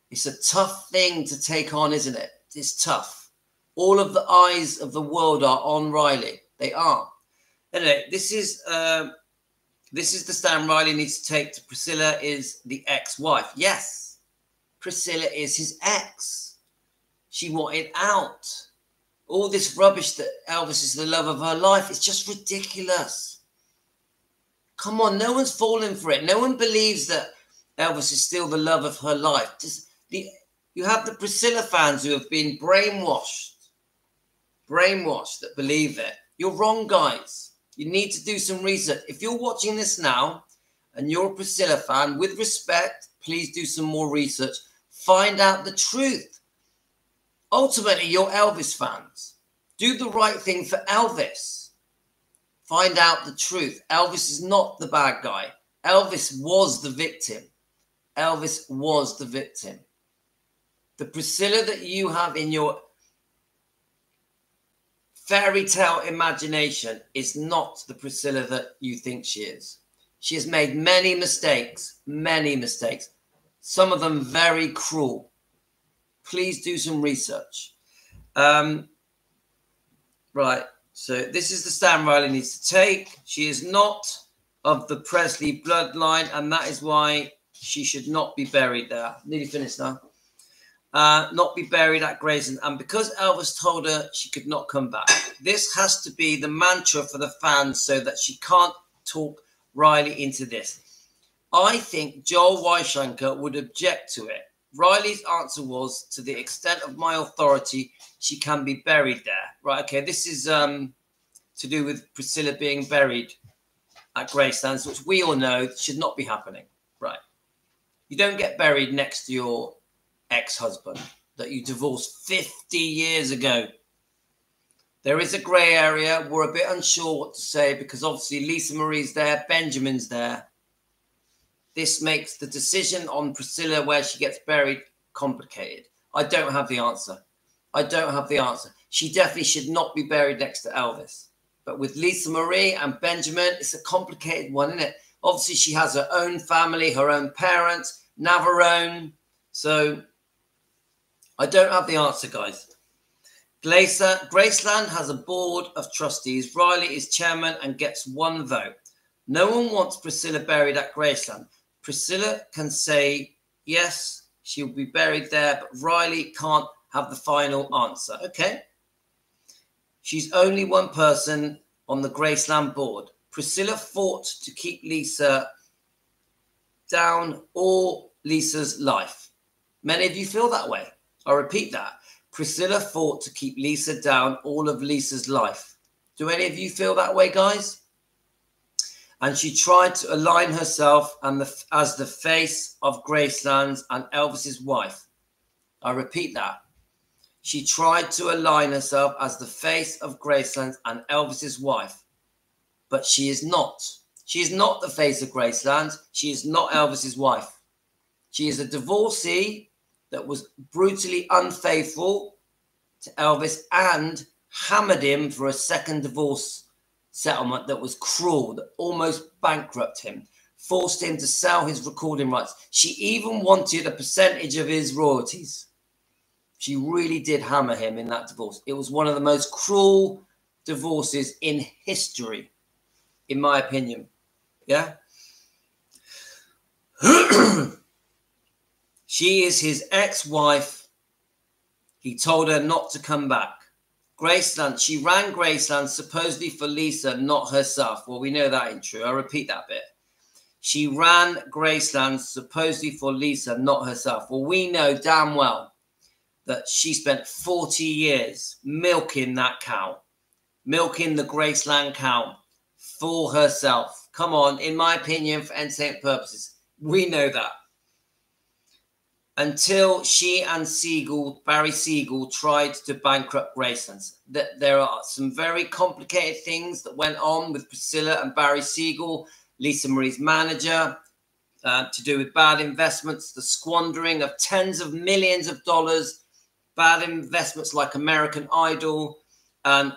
It's a tough thing to take on, isn't it? It's tough. All of the eyes of the world are on Riley. They are. Anyway, this is the stand Riley needs to take to Priscilla is the ex-wife. Yes, Priscilla is his ex. She wanted out. All this rubbish that Elvis is the love of her life, it's just ridiculous. Come on, no one's falling for it. No one believes that Elvis is still the love of her life. You have the Priscilla fans who have been brainwashed that believe it. You're wrong, guys. You need to do some research. If you're watching this now and you're a Priscilla fan, with respect, please do some more research. Find out the truth. Ultimately, you're Elvis fans. Do the right thing for Elvis. Find out the truth. Elvis is not the bad guy. Elvis was the victim. Elvis was the victim. The Priscilla that you have in your fairy tale imagination is not the Priscilla that you think she is. She has made many mistakes, some of them very cruel. Please do some research. Right, so this is the stand Riley needs to take. She is not of the Presley bloodline, and that is why she should not be buried there. Nearly finished now. Not be buried at Graceland, and because Elvis told her she could not come back. This has to be the mantra for the fans so that she can't talk Riley into this. I think Joel Weishanker would object to it. Riley's answer was, to the extent of my authority, she can be buried there. Right, okay, this is to do with Priscilla being buried at Graceland, which we all know should not be happening. Right. You don't get buried next to your ex-husband that you divorced 50 years ago. There is a grey area. We're a bit unsure what to say because obviously Lisa Marie's there, Benjamin's there. This makes the decision on Priscilla where she gets buried complicated. I don't have the answer. I don't have the answer. She definitely should not be buried next to Elvis. But with Lisa Marie and Benjamin, it's a complicated one, isn't it? Obviously, she has her own family, her own parents, Navarone. So I don't have the answer, guys. Graceland has a board of trustees. Riley is chairman and gets one vote. No one wants Priscilla buried at Graceland. Priscilla can say, yes, she'll be buried there, but Riley can't have the final answer. Okay. She's only one person on the Graceland board. Priscilla fought to keep Lisa down all Lisa's life. Many of you feel that way. I'll repeat that. Priscilla fought to keep Lisa down all of Lisa's life. Do any of you feel that way, guys? And she tried to align herself as the face of Graceland's and Elvis's wife. I repeat that. She tried to align herself as the face of Graceland's and Elvis's wife. But she is not. She is not the face of Graceland. She is not Elvis's wife. She is a divorcee that was brutally unfaithful to Elvis and hammered him for a second divorce settlement that was cruel, that almost bankrupted him, forced him to sell his recording rights. She even wanted a percentage of his royalties. She really did hammer him in that divorce. It was one of the most cruel divorces in history, in my opinion. Yeah? She is his ex-wife. He told her not to come back. Graceland, she ran Graceland supposedly for Lisa, not herself. Well, we know that ain't true. I'll repeat that bit. She ran Graceland supposedly for Lisa, not herself. Well, we know damn well that she spent 40 years milking that cow, milking the Graceland cow for herself. Come on, in my opinion, for entertainment purposes, we know that. Until she and Barry Siegel, tried to bankrupt Graceland. There are some very complicated things that went on with Priscilla and Barry Siegel, Lisa Marie's manager, to do with bad investments, the squandering of tens of millions of dollars bad investments like American Idol, and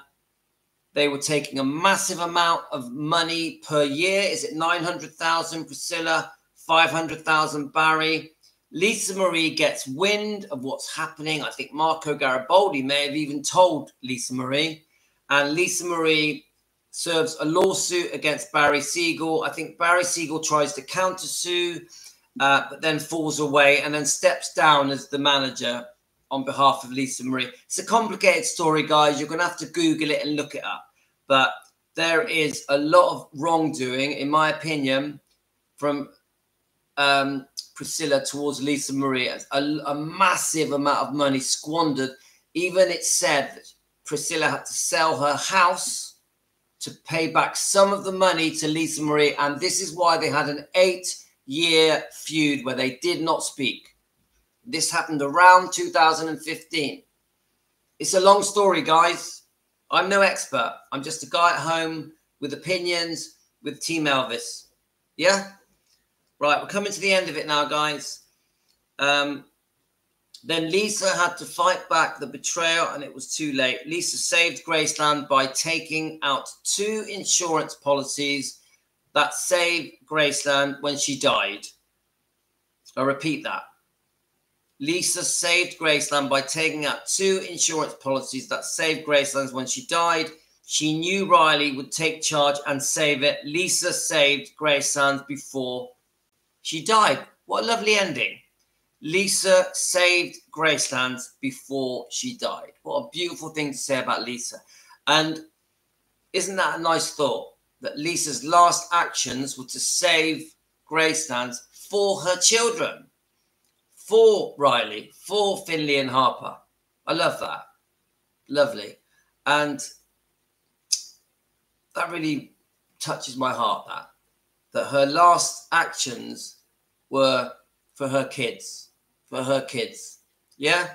they were taking a massive amount of money per year. Is it 900,000 Priscilla, 500,000 Barry? Lisa Marie gets wind of what's happening. I think Marco Garibaldi may have even told Lisa Marie, and Lisa Marie serves a lawsuit against Barry Siegel. I think Barry Siegel tries to countersue, but then falls away and then steps down as the manager on behalf of Lisa Marie. It's a complicated story, guys. You're going to have to Google it and look it up. But there is a lot of wrongdoing, in my opinion, from Priscilla towards Lisa Marie. A massive amount of money squandered. Even it's said that Priscilla had to sell her house to pay back some of the money to Lisa Marie. And this is why they had an 8-year feud where they did not speak. This happened around 2015. It's a long story, guys. I'm no expert. I'm just a guy at home with opinions with Team Elvis. Yeah? Right, we're coming to the end of it now, guys. Then Lisa had to fight back the betrayal, and it was too late. Lisa saved Graceland by taking out 2 insurance policies that saved Graceland when she died. I repeat that. Lisa saved Graceland by taking out 2 insurance policies that saved Graceland when she died. She knew Riley would take charge and save it. Lisa saved Graceland before she died. What a lovely ending. Lisa saved Graceland before she died. What a beautiful thing to say about Lisa. And isn't that a nice thought? That Lisa's last actions were to save Graceland for her children. For Riley, for Finley and Harper. I love that. Lovely. And that really touches my heart, that her last actions were for her kids. For her kids. Yeah?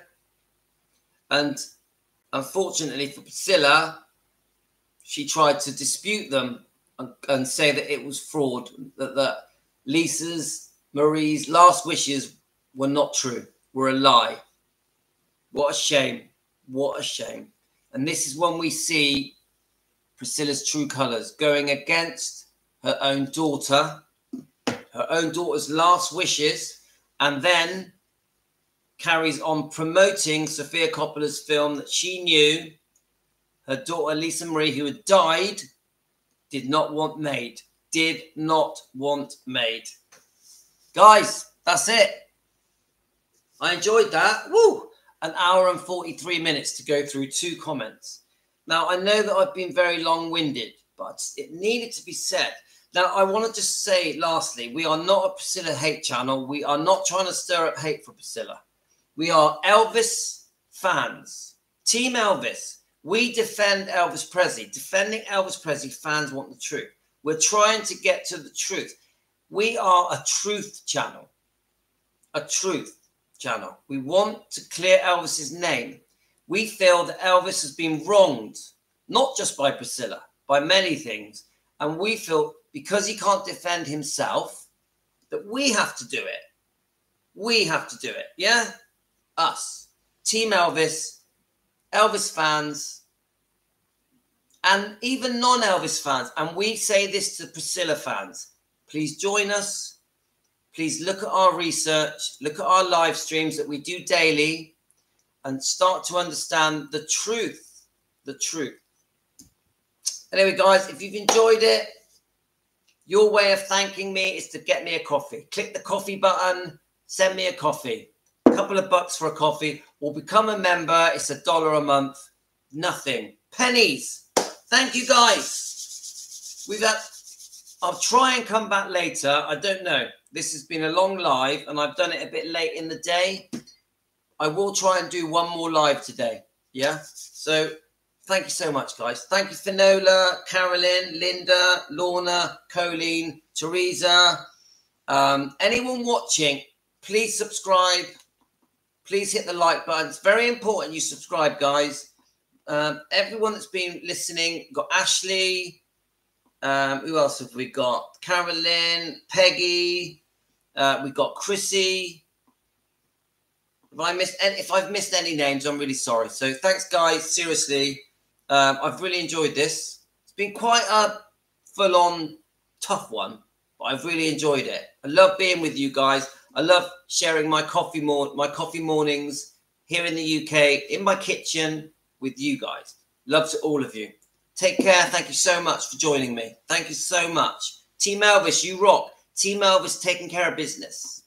And unfortunately for Priscilla, she tried to dispute them and say that it was fraud, that Lisa's, Marie's last wishes were not true, were a lie. What a shame. What a shame. And this is when we see Priscilla's true colours, going against her own daughter's last wishes, and then carries on promoting Sofia Coppola's film that she knew her daughter Lisa Marie, who had died, did not want made. Did not want made. Guys, that's it. I enjoyed that. Woo! An hour and 43 minutes to go through 2 comments. Now, I know that I've been very long-winded, but it needed to be said. Now, I want to just say, lastly, we are not a Priscilla hate channel. We are not trying to stir up hate for Priscilla. We are Elvis fans. Team Elvis. We defend Elvis Presley. Defending Elvis Presley, fans want the truth. We're trying to get to the truth. We are a truth channel. A truth channel. We want to clear Elvis's name. We feel that Elvis has been wronged, not just by Priscilla, by many things. And we feel because he can't defend himself, that we have to do it. We have to do it. Yeah? Us. Team Elvis, Elvis fans, and even non-Elvis fans. And we say this to Priscilla fans. Please join us. Please look at our research, look at our live streams that we do daily, and start to understand the truth. The truth. Anyway, guys, if you've enjoyed it, your way of thanking me is to get me a coffee. Click the coffee button, send me a coffee. A couple of bucks for a coffee, or become a member. It's $1 a month. Nothing. Pennies. Thank you, guys. I'll try and come back later. I don't know. This has been a long live, and I've done it a bit late in the day. I will try and do one more live today. Yeah? So, thank you so much, guys. Thank you, Finola, Carolyn, Linda, Lorna, Colleen, Teresa. Anyone watching, please subscribe. Please hit the like button. It's very important you subscribe, guys. Everyone that's been listening, got Ashley. Who else have we got? Carolyn, Peggy. We got Chrissy. If I've missed any names, I'm really sorry. So thanks, guys. Seriously, I've really enjoyed this. It's been quite a full-on, tough one, but I've really enjoyed it. I love being with you guys. I love sharing my coffee mornings here in the UK, in my kitchen with you guys. Love to all of you. Take care. Thank you so much for joining me. Thank you so much. Team Elvis, you rock. Team Elvis taking care of business.